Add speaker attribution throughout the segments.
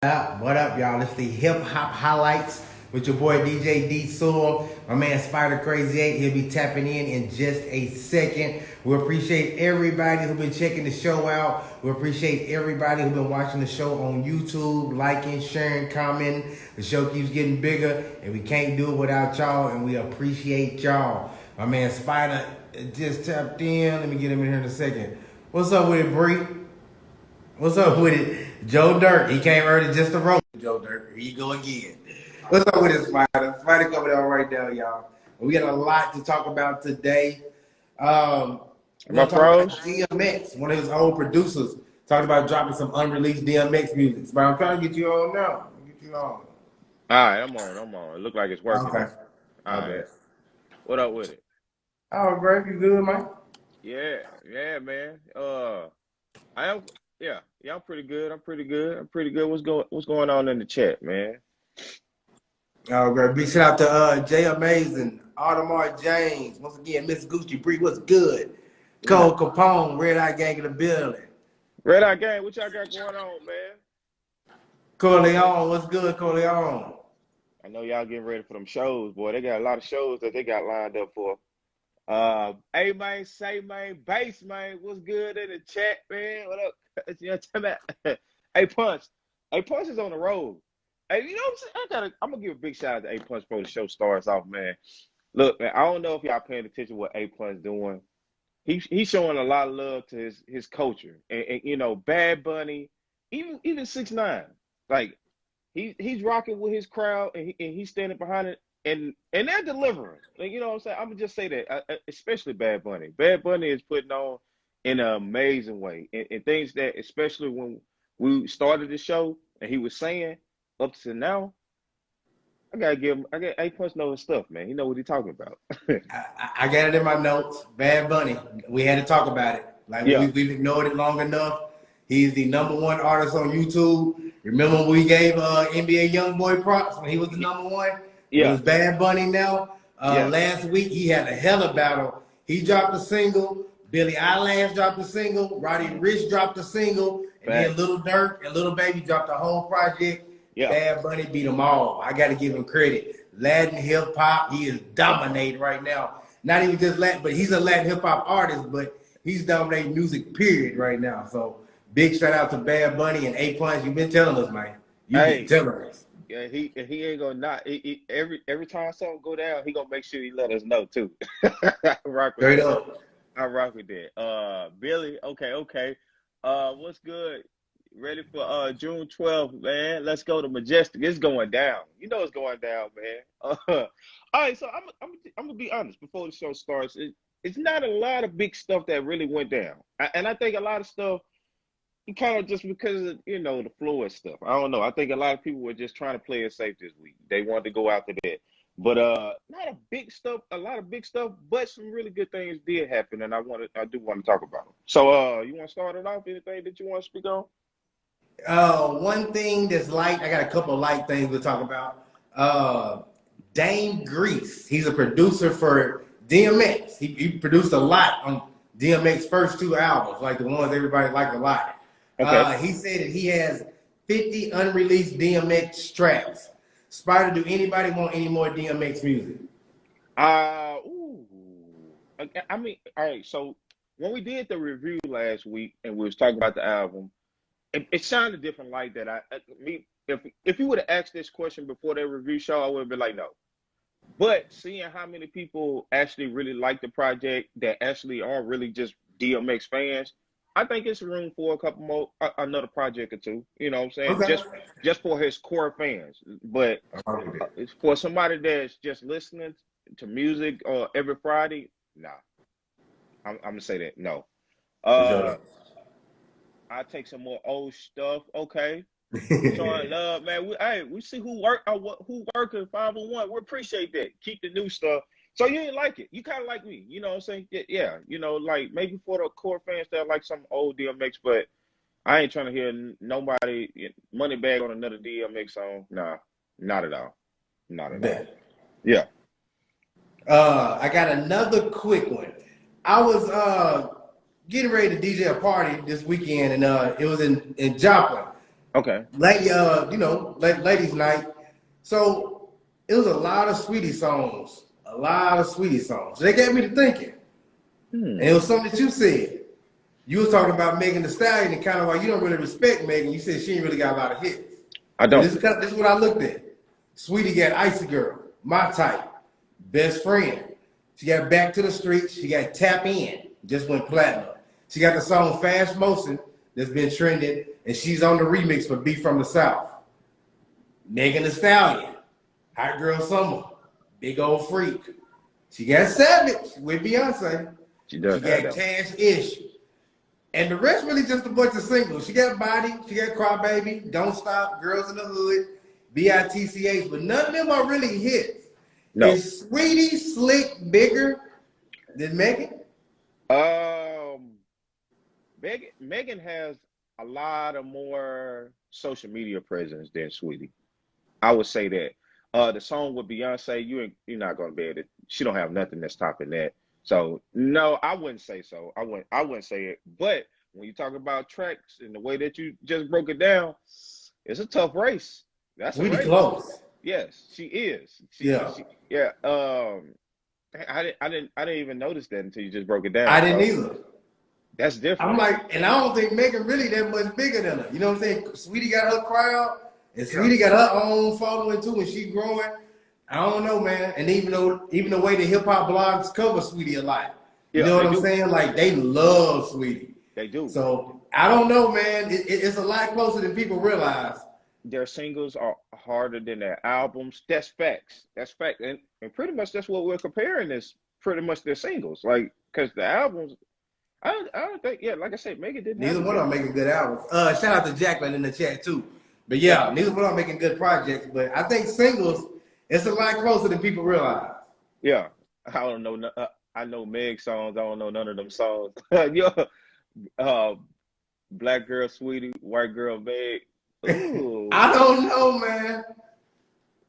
Speaker 1: What up, y'all? It's the Hip Hop Highlights with your boy DJ D Soul. My man Spider Crazy 8. He'll be tapping in just a second. We appreciate everybody who's been checking the show out. We appreciate everybody who's been watching the show on YouTube, liking, sharing, commenting. The show keeps getting bigger, and we can't do it without y'all, and we appreciate y'all. My man Spider just tapped in. Let me get him in here in a second. What's up with it, Bree? What's up with it? Joe Durk. He came early just to roll. Joe Durk. Here you go again. What's up with it, Spider? Spider coming out right now, y'all. We got a lot to talk about today. We're going to talk about DMX, one of his old producers, talked about dropping some unreleased DMX music. But I'm trying to get you on now. Get you on.
Speaker 2: All right, I'm on. It look like it's working.
Speaker 1: Okay.
Speaker 2: All right. What up with it?
Speaker 1: Oh, Greg, you good, man?
Speaker 2: Yeah, man. I'm pretty good. I'm pretty good. What's going on in the chat, man?
Speaker 1: Oh, great. Big shout out to Jay Amazing, Audemars James. Once again, Miss Gucci Bree, what's good? Cole Capone, Red Eye Gang in the building.
Speaker 2: Red Eye Gang, what y'all got going on, man?
Speaker 1: Corleone, what's good, Corleone?
Speaker 2: I know y'all getting ready for them shows, boy. They got a lot of shows that they got lined up for. A man, say man, bass man, what's good in the chat, man? What up? You know what I'm talking about? A Punch. A Punch is on the road. Hey, you know what I'm saying? I'm gonna give a big shout out to A Punch before the show starts off, man. Look, man, I don't know if y'all paying attention to what A Punch doing. He's showing a lot of love to his culture. And you know, Bad Bunny, even 6ix9ine. Like he's rocking with his crowd and he's standing behind it. And they're delivering. Like, you know what I'm saying? I'm gonna just say that, especially Bad Bunny. Bad Bunny is putting on in an amazing way, and things that, especially when we started the show, and he was saying up to now, I got A Punch know his stuff, man. He know what he's talking about.
Speaker 1: I got it in my notes. Bad Bunny. We had to talk about it. Like we've ignored it long enough. He's the #1 artist on YouTube. Remember when we gave NBA YoungBoy props when he was the #1?
Speaker 2: Yeah.
Speaker 1: It was Bad Bunny now. Last week he had a hella battle. He dropped a single. Billie Eilish dropped a single. Roddy Ricch dropped a single. And then Lil Durk and Lil Baby dropped a whole project.
Speaker 2: Yeah.
Speaker 1: Bad Bunny beat them all. I got to give him credit. Latin hip hop, he is dominating right now. Not even just Latin, but he's a Latin hip hop artist, but he's dominating music, period, right now. So big shout out to Bad Bunny and A Punch. You've been telling us, man. You've been telling us.
Speaker 2: Yeah, he ain't gonna not. Every time something go down, he gonna make sure he let us know too. Rock with
Speaker 1: Straight
Speaker 2: that.
Speaker 1: up.
Speaker 2: I rock with that. Billy, okay. What's good? Ready for June 12th, man? Let's go to Majestic. It's going down. You know it's going down, man. All right, so I'm gonna be honest before the show starts. It's not a lot of big stuff that really went down, and I think a lot of stuff. Kind of just because of, you know, the Floyd stuff. I don't know. I think a lot of people were just trying to play it safe this week. They wanted to go after that. But not a lot of big stuff, but some really good things did happen, and I do want to talk about them. So you want to start it off? Anything that you want to speak on?
Speaker 1: One thing that's light, I got a couple of light things we'll talk about. Dame Grease, he's a producer for DMX. He produced a lot on DMX's first 2 albums, like the ones everybody liked a lot. Okay. He said that he has 50 unreleased DMX tracks. Spider, do anybody want any more DMX music?
Speaker 2: I mean, all right. So when we did the review last week and we was talking about the album, it sounded different. Like that, if you would have asked this question before that review show, I would have been like, no. But seeing how many people actually really like the project that actually are really just DMX fans, I think it's room for a couple more, another project or two. You know what I'm saying? Okay. Just for his core fans. But for somebody that's just listening to music every Friday, nah. I'm gonna say that no. I take some more old stuff. Okay. Showing love, man. We see who working 501. We appreciate that. Keep the new stuff. So you didn't like it. You kind of like me. You know what I'm saying? Yeah. You know, like maybe for the core fans that like some old DMX, but I ain't trying to hear nobody money bag on another DMX song. Nah, not at all. Not at all. Yeah.
Speaker 1: I got another quick one. I was getting ready to DJ a party this weekend, and it was in Joplin.
Speaker 2: Okay.
Speaker 1: Ladies' night. So it was a lot of Sweetie songs. A lot of Sweetie songs. They got me to thinking. And it was something that you said. You was talking about Megan Thee Stallion and kind of like you don't really respect Megan. You said she ain't really got a lot of hits.
Speaker 2: I
Speaker 1: But
Speaker 2: don't.
Speaker 1: this is what I looked at. Sweetie got Icy Girl, My Type, Best Friend. She got Back to the Streets. She got Tap In, just went platinum. She got the song Fast Motion that's been trending, and she's on the remix for Be From the South. Megan Thee Stallion, Hot Girl Summer, Big Old Freak. She got Savage with Beyonce.
Speaker 2: She does
Speaker 1: She
Speaker 2: have
Speaker 1: got
Speaker 2: that.
Speaker 1: Cash Ish. And the rest really just a bunch of singles. She got Body, she got Crybaby, Don't Stop, Girls in the Hood, BITCH, but none of them are really hits.
Speaker 2: No.
Speaker 1: Is Sweetie Slick bigger than Megan?
Speaker 2: Megan has a lot of more social media presence than Sweetie. I would say that. The song with Beyonce, you're not gonna be able to. She don't have nothing that's topping that. So no, I wouldn't say so. I wouldn't say it. But when you talk about tracks and the way that you just broke it down, it's a tough race. That's a
Speaker 1: Sweetie
Speaker 2: race.
Speaker 1: close.
Speaker 2: Yes, she is.
Speaker 1: Yeah.
Speaker 2: Yeah. I didn't even notice that until you just broke it down.
Speaker 1: I didn't
Speaker 2: So
Speaker 1: either.
Speaker 2: that's different.
Speaker 1: I'm like, and I don't think Megan really that much bigger than her. You know what I'm saying? Sweetie got her crowd, and Sweetie got her own following too, and she growing. I don't know, man. And even the way the hip hop blogs cover Sweetie a lot. You
Speaker 2: Yeah,
Speaker 1: know what
Speaker 2: they
Speaker 1: I'm
Speaker 2: do.
Speaker 1: saying? Like they love Sweetie.
Speaker 2: They do.
Speaker 1: So I don't know, man. It's a lot closer than people realize.
Speaker 2: Their singles are harder than their albums. That's facts. That's fact. And pretty much that's what we're comparing is pretty much their singles. Like, because the albums, I don't think, yeah, like I said, Megan didn't have
Speaker 1: Neither
Speaker 2: a
Speaker 1: one of them
Speaker 2: good.
Speaker 1: making good albums. Shout out to Jacqueline in the chat too. But
Speaker 2: Yeah.
Speaker 1: yeah, neither one of them making good projects. But I think singles, it's a lot closer than people realize.
Speaker 2: Yeah. I don't know. I know Meg songs. I don't know none of them songs. Yo, uh, Black Girl Sweetie, White Girl Meg. Ooh.
Speaker 1: I don't know, man.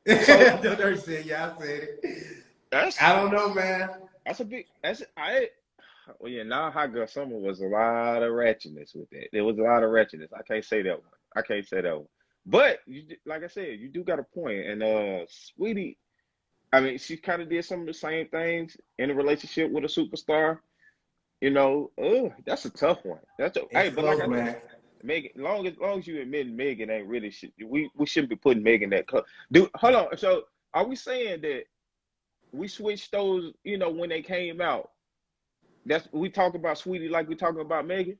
Speaker 2: So
Speaker 1: Dirt said, yeah, I said it.
Speaker 2: that's
Speaker 1: I don't know, man.
Speaker 2: that's a big that's I well yeah, now Hot Girl Summer was a lot of ratchetness with that. There was a lot of ratchetness. I can't say that one. I can't say that one. But like I said, you do got a point. And Sweetie, I mean, she kind of did some of the same things in a relationship with a superstar. That's a tough one. Hey,
Speaker 1: It's
Speaker 2: but like
Speaker 1: close,
Speaker 2: I said,
Speaker 1: man.
Speaker 2: Megan, long as you admit Megan ain't really shit, we shouldn't be putting Megan that club. Dude, hold on. So are we saying that we switched those, when they came out? That's we talk about Sweetie like we talking about Megan?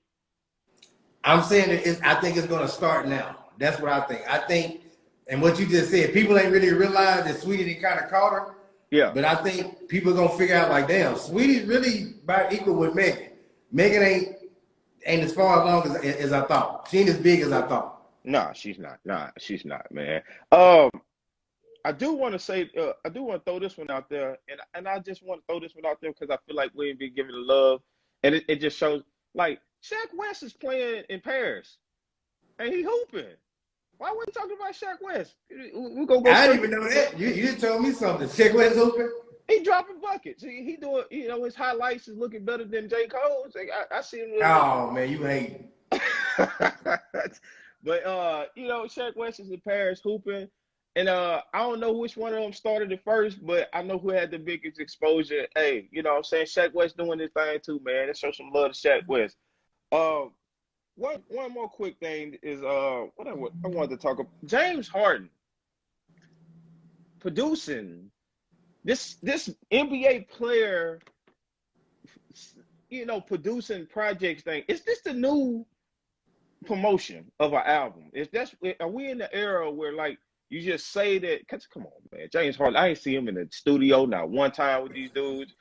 Speaker 1: I'm saying I think it's going to start now. That's what I think. I think, and what you just said, people ain't really realized that Sweetie did kind of caught her.
Speaker 2: Yeah.
Speaker 1: But I think people are going to figure out like, damn, Sweetie's really about equal with Megan. Megan ain't as far along as I thought. She ain't as big as I thought.
Speaker 2: Nah, she's not. Nah, she's not, man. I do want to say, I do want to throw this one out there, and I just want to throw this one out there because I feel like we ain't been giving the love, and it just shows like Shaq West is playing in Paris, and he hooping. Why we talking about Shaq West? We gonna go
Speaker 1: I
Speaker 2: straight.
Speaker 1: didn't even know that. You just told me something. Check West open.
Speaker 2: He dropping buckets. He doing, his highlights is looking better than J. Cole's. Like, I see him.
Speaker 1: Oh man, you hate.
Speaker 2: But Shaq West is in Paris hooping. And I don't know which one of them started it first, but I know who had the biggest exposure. Hey, you know what I'm saying? Shaq West doing his thing too, man. Let's show some love to Shaq West. One more quick thing is what I wanted to talk about. James Harden producing this NBA player, producing projects thing. Is this the new promotion of an album? Are we in the era where like you just say that? Cause come on, man, James Harden. I ain't see him in the studio not one time with these dudes.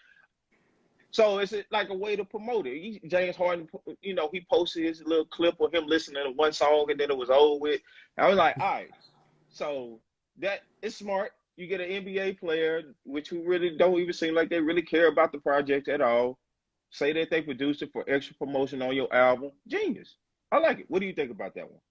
Speaker 2: So is it like a way to promote it? James Harden, he posted his little clip of him listening to one song and then it was over with. I was like, all right, so that is smart. You get an NBA player, which who really don't even seem like they really care about the project at all. Say that they produced it for extra promotion on your album. Genius. I like it. What do you think about that one?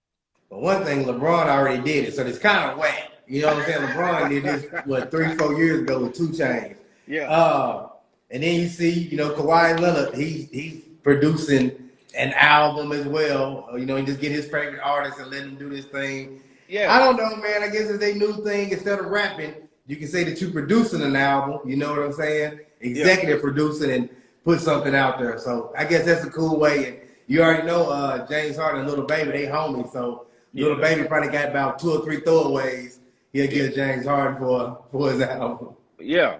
Speaker 1: But one thing, LeBron already did it, so it's kind of whack. You know what I'm saying? LeBron did this, 3-4 years ago with 2 Chainz.
Speaker 2: Yeah.
Speaker 1: And then you see, Kawhi Leonard, he's producing an album as well. You know, and just get his favorite artist and let him do this thing. I
Speaker 2: Yeah,
Speaker 1: don't know, man. I guess it's a new thing. Instead of rapping, you can say that you're producing an album. You know what I'm saying?
Speaker 2: yeah,
Speaker 1: Executive producing and put something out there. So I guess that's a cool way. And you already know James Harden and Little Baby, they homies. So
Speaker 2: yeah.
Speaker 1: Little Baby probably got about 2 or 3 throwaways he'll
Speaker 2: Yeah,
Speaker 1: give James Harden for his album.
Speaker 2: yeah.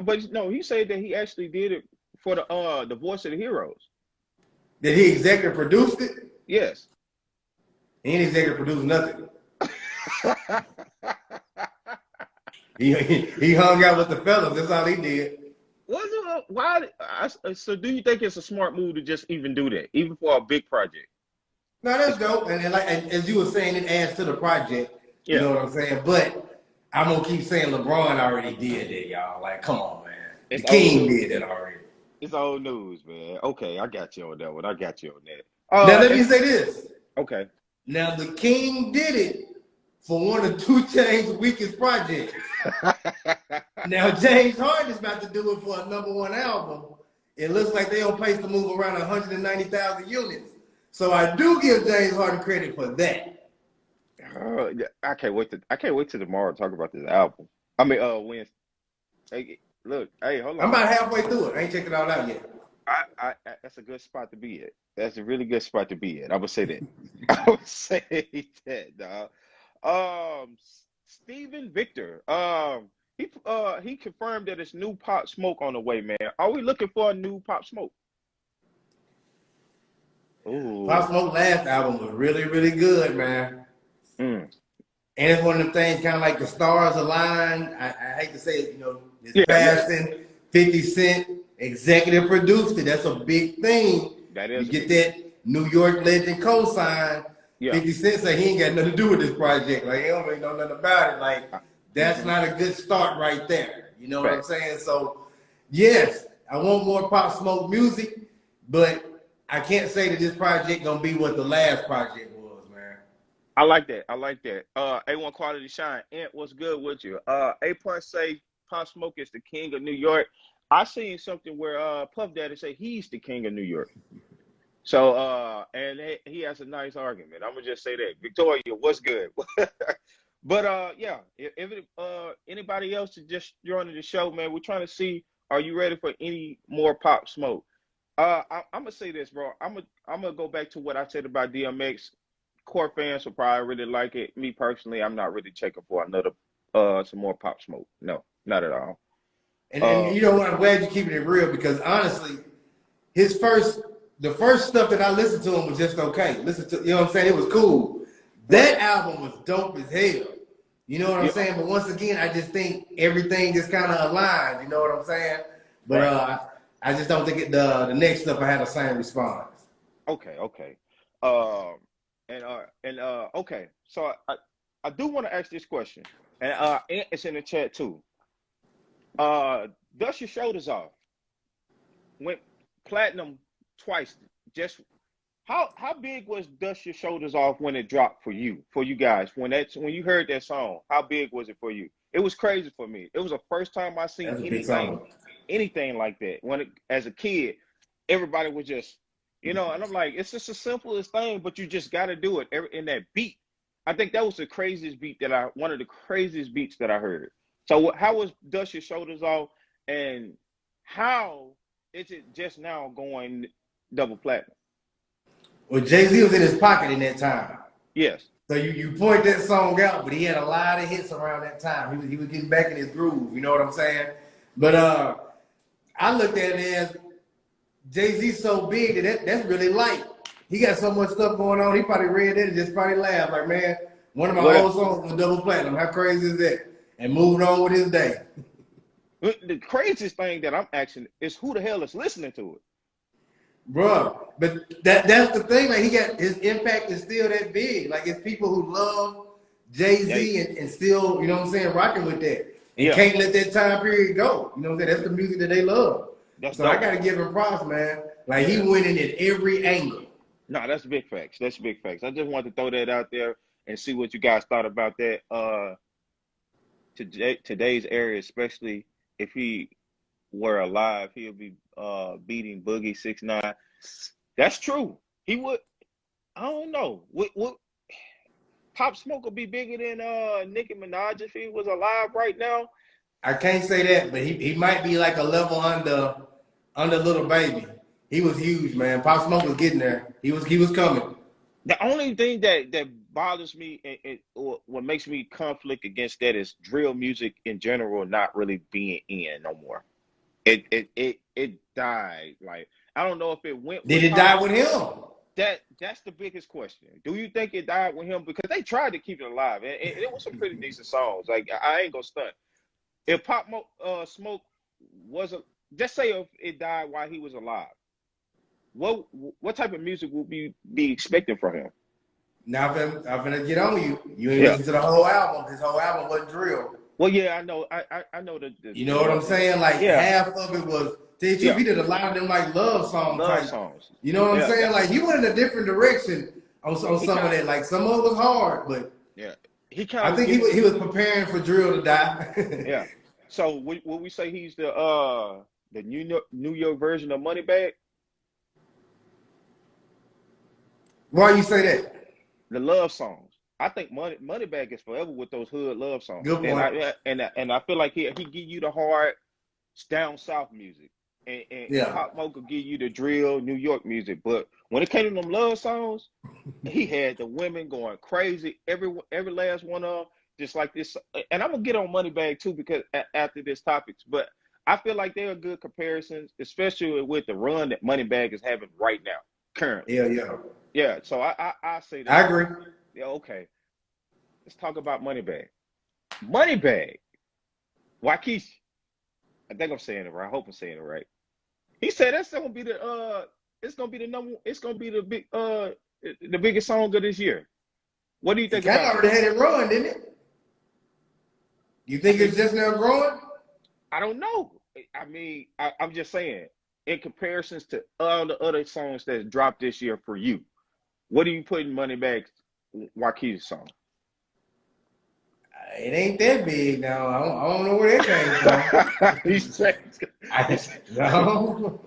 Speaker 2: But no, he said that he actually did it for the Voice of the Heroes.
Speaker 1: Did he executive produced it?
Speaker 2: Yes.
Speaker 1: He ain't executive produced nothing. He hung out with the fellas. That's all he did.
Speaker 2: Was it why? So, do you think it's a smart move to just even do that, even for a big project?
Speaker 1: No, that's
Speaker 2: It's,
Speaker 1: dope. And as you were saying, it adds to the project. You
Speaker 2: yeah,
Speaker 1: know what I'm saying? But I'm gonna keep saying LeBron already did that, y'all. Like, come on, man. The
Speaker 2: it's old
Speaker 1: King
Speaker 2: news.
Speaker 1: did that already.
Speaker 2: It's old news, man. Okay, I got you on that one. I got you on that.
Speaker 1: Now let me
Speaker 2: And
Speaker 1: say this.
Speaker 2: okay.
Speaker 1: Now the King did it for one of 2 Chainz's weakest projects. Now James Harden is about to do it for a #1 album. It looks like they on pace to move around 190,000 units. So I do give James Harden credit for that.
Speaker 2: Yeah, I can't wait till tomorrow to talk about this album. I mean, Wednesday. Hey, look, hey, hold
Speaker 1: I'm
Speaker 2: on.
Speaker 1: about halfway through it. I ain't checked it all out yet.
Speaker 2: That's a good spot to be at. That's a really good spot to be at. I would say that. I would say that, dog. Steven Victor. He confirmed that it's new Pop Smoke on the way, man. Are we looking for a new Pop Smoke?
Speaker 1: Pop
Speaker 2: Ooh.
Speaker 1: Smoke last album was really, really good, man.
Speaker 2: Mm.
Speaker 1: And it's one of them things kind of like the stars aligned. I hate to say it, you know, it's
Speaker 2: Yeah, yeah.
Speaker 1: passing. 50 Cent executive produced it. That's a big thing.
Speaker 2: That
Speaker 1: You
Speaker 2: is a
Speaker 1: get
Speaker 2: big thing.
Speaker 1: that New York legend co-sign.
Speaker 2: Yeah.
Speaker 1: 50 Cent say he ain't got nothing to do with this project. Like, he don't really know nothing about it. Like, that's
Speaker 2: Mm-hmm.
Speaker 1: not a good start right there. You know what I'm
Speaker 2: Facts.
Speaker 1: saying? So, yes, I want more Pop Smoke music, but I can't say that this project gonna be what the last project was, man.
Speaker 2: I like that. I like that. A1 Quality Shine. Ant, what's good with you? A Point say Pop Smoke is the king of New York. I seen something where Puff Daddy say he's the king of New York. So and he has a nice argument. I'm gonna just say that. Victoria, what's good? But yeah, if anybody else is just joining the show, man, we're trying to see, are you ready for any more Pop Smoke? I'm gonna say this, bro. I'm gonna go back to what I said about DMX. Core fans will probably really like it. Me personally, I'm not really checking for another some more Pop Smoke. No, not at all.
Speaker 1: And
Speaker 2: Uh
Speaker 1: you know what? I'm glad you're keeping it real because honestly, his first the first stuff that I listened to him was just okay. Listen to you know what I'm saying? It was cool.
Speaker 2: right.
Speaker 1: That album was dope as hell. You know what I'm
Speaker 2: Yeah,
Speaker 1: saying? But once again, I just think everything just kind of aligned. You know what I'm saying? But
Speaker 2: right.
Speaker 1: I just don't think the next stuff I had the same response.
Speaker 2: Okay, okay. Um okay. So I do want to ask this question. And it's in the chat too. Dust your shoulders off. Went platinum twice. Just how big was Dust Your Shoulders Off when it dropped for you guys, when you heard that song? How big was it for you? It was crazy for me. It was the first time I seen
Speaker 1: That's a big
Speaker 2: anything
Speaker 1: song.
Speaker 2: anything like that. As a kid, everybody was just, and I'm like, it's just the simplest thing, but you just got to do it in that beat. I think that was the craziest beat one of the craziest beats that I heard. So how was Dust Your Shoulders Off, and how is it just now going double platinum?
Speaker 1: Well, Jay-Z was in his pocket in that time.
Speaker 2: Yes.
Speaker 1: So you point that song out, but he had a lot of hits around that time. He was getting back in his groove. You know what I'm saying? But I looked at it as Jay-Z's so big that's really light. He got so much stuff going on. He probably read it and just probably laughed like, man, one of my
Speaker 2: What
Speaker 1: old songs was double platinum. How crazy is that? And moved on with his day.
Speaker 2: the craziest thing that I'm asking is who the hell is listening to it?
Speaker 1: Bro, but that's the thing. Like he got his impact is still that big. Like it's people who love Jay
Speaker 2: Yeah,
Speaker 1: Z and still, you know what I'm saying, rocking with that and
Speaker 2: yeah,
Speaker 1: can't let that time period go. You know what I'm saying? That's the music that they love.
Speaker 2: that's
Speaker 1: So I
Speaker 2: dope.
Speaker 1: got to give him props, man. Like he
Speaker 2: Yeah,
Speaker 1: winning at every angle.
Speaker 2: no, that's big facts. That's big facts. I just wanted to throw that out there and see what you guys thought about that. Today's area, especially if he were alive, he'll be beating Boogie 6ix9ine. That's true. He would. I don't know. What Pop Smoke would be bigger than Nicki Minaj if he was alive right now.
Speaker 1: I can't say that, but he might be like a level under Little Baby. He was huge, man. Pop Smoke was getting there. He was coming.
Speaker 2: The only thing that bothers me or what makes me conflict against that is drill music in general not really being in no more. It died. Like I don't know if it went
Speaker 1: Did
Speaker 2: with
Speaker 1: it die
Speaker 2: Pop.
Speaker 1: with him?
Speaker 2: That's the biggest question. Do you think it died with him? Because they tried to keep it alive, and it was some pretty decent songs. Like I ain't gonna stunt. If Smoke wasn't, just say if it died while he was alive, what type of music would we be expecting from him?
Speaker 1: Now I'm gonna get on you. You ain't
Speaker 2: Yeah.
Speaker 1: listen to the whole album. His whole album wasn't drill.
Speaker 2: Well, yeah, I know. I know
Speaker 1: You know what I'm saying? Like
Speaker 2: Yeah.
Speaker 1: half of it was. Tell you the truth, he did a lot of them like love song
Speaker 2: Love
Speaker 1: type.
Speaker 2: songs.
Speaker 1: You know what I'm
Speaker 2: Yeah,
Speaker 1: saying? Like he went in a different direction on some of that. Like some of it was hard, but
Speaker 2: yeah, he kind
Speaker 1: I
Speaker 2: of
Speaker 1: think he was preparing for drill to die.
Speaker 2: yeah. So would we say he's the New York version of Moneybag?
Speaker 1: Why you say that?
Speaker 2: The love songs. I think Moneybag is forever with those hood love songs.
Speaker 1: Good point.
Speaker 2: And I feel like he give you the hard down south music. And
Speaker 1: Yeah.
Speaker 2: Pop Smoke could give you the drill New York music. But when it came to them love songs, he had the women going crazy. Every last one of them, just like this. And I'm gonna get on Moneybag too because after this topics, but I feel like they are good comparisons, especially with the run that Moneybag is having right now, currently.
Speaker 1: Yeah.
Speaker 2: Yeah, so I say that.
Speaker 1: I agree.
Speaker 2: Yeah, okay. Let's talk about Moneybag. Moneybag. Wakishi. I think I'm saying it right. I hope I'm saying it right. He said that's gonna be it's gonna be the biggest song of this year. What do you think
Speaker 1: Kind
Speaker 2: about
Speaker 1: of already had it run, didn't it? You think it's just now growing?
Speaker 2: I don't know. I mean, I'm just saying, in comparisons to all the other songs that dropped this year for you, what do you put in Moneybag's Wakishi song?
Speaker 1: It ain't that big now. I don't know where that came from. No.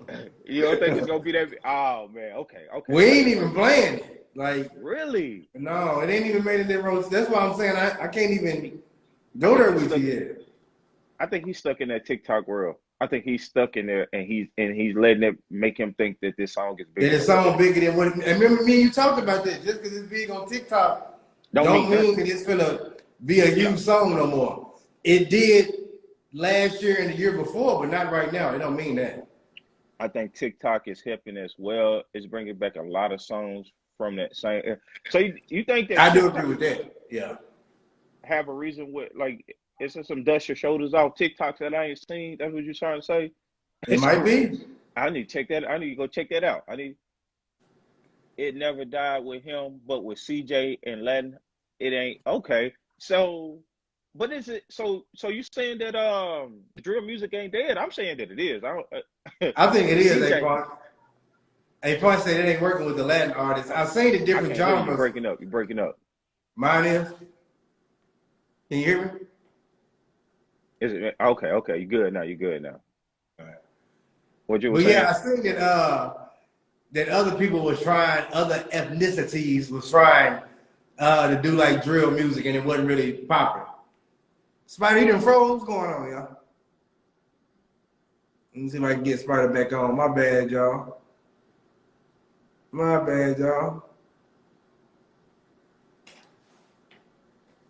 Speaker 2: You don't think it's gonna be that big? Oh man, okay.
Speaker 1: We ain't even playing it. Like
Speaker 2: really?
Speaker 1: No, it ain't even made it in roast. That's why I'm saying I can't even go there with you yet.
Speaker 2: I think he's stuck in that TikTok world. I think he's stuck in there, and he's letting it make him think that this song is bigger.
Speaker 1: That the song bigger than what. And remember, me and you talked about that. Just because it's big on TikTok, don't mean that it's gonna be a huge song no more. It did last year and the year before, but not right now. It don't mean that.
Speaker 2: I think TikTok is helping as well. It's bringing back a lot of songs from that same. So you think that
Speaker 1: I do agree with that. Yeah.
Speaker 2: Have a reason with like it's some dust your shoulders off TikToks that I ain't seen. That's what you're trying to say.
Speaker 1: It might be.
Speaker 2: I need to check that. I need to go check that out. It never died with him, but with CJ and Latin, it ain't okay. So, but is it so you saying that drill music ain't dead? I'm saying that it is.
Speaker 1: I think it is. A-Pun said it ain't working with the Latin artists. I've seen the different genres.
Speaker 2: You're breaking up.
Speaker 1: Mine is. Can you hear me?
Speaker 2: Is it okay? You're good now.
Speaker 1: All right.
Speaker 2: What you were saying?
Speaker 1: Yeah, I think that other people was trying, other ethnicities was trying to do like drill music, and it wasn't really popular. Spider, you done froze? What's going on, y'all? Let me see if I can get Spider back on. My bad, y'all.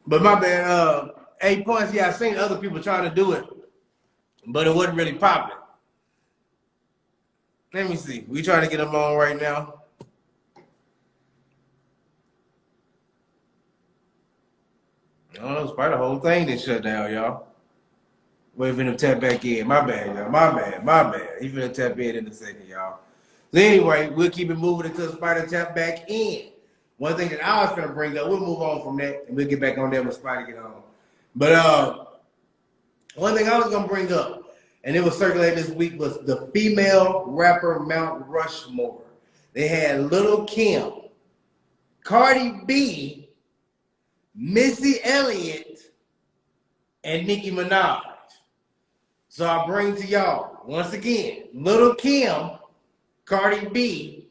Speaker 1: But my bad. 8 points. Yeah, I seen other people trying to do it, but it wasn't really popular. Let me see. We trying to get them on right now. I don't know. It's probably the whole thing that shut down, y'all. Wait for him to tap back in. My bad, y'all. My bad. He finna tap in a second, y'all. So anyway, we'll keep it moving until Spider tap back in. One thing that I was gonna bring up, we'll move on from that, and we'll get back on there when Spider get on. But one thing I was gonna bring up, and it was circulating this week, was the female rapper Mount Rushmore. They had Lil' Kim, Cardi B, Missy Elliott, and Nicki Minaj. So I bring to y'all, once again, Lil' Kim, Cardi B,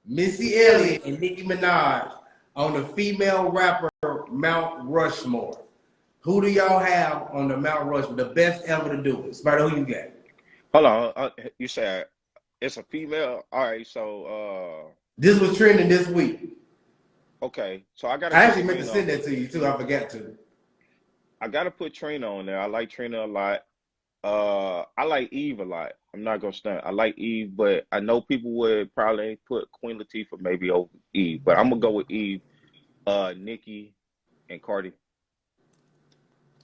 Speaker 1: Missy Elliott and Nicki Minaj on the female rapper Mount Rushmore. Who do y'all have on the Mount Rushmore? The best ever to do it. Spider, who you got?
Speaker 2: Hold on. You said it's a female. All right. So,
Speaker 1: This was trending this week.
Speaker 2: okay. So I got to
Speaker 1: I
Speaker 2: put
Speaker 1: actually meant to
Speaker 2: Trina.
Speaker 1: send that to you too. I forgot to.
Speaker 2: I got to put Trina on there. I like Trina a lot. I like Eve a lot. I'm not gonna stunt. I like Eve, but I know people would probably put Queen Latifah maybe over Eve, but I'm gonna go with Eve, Nicki, and Cardi.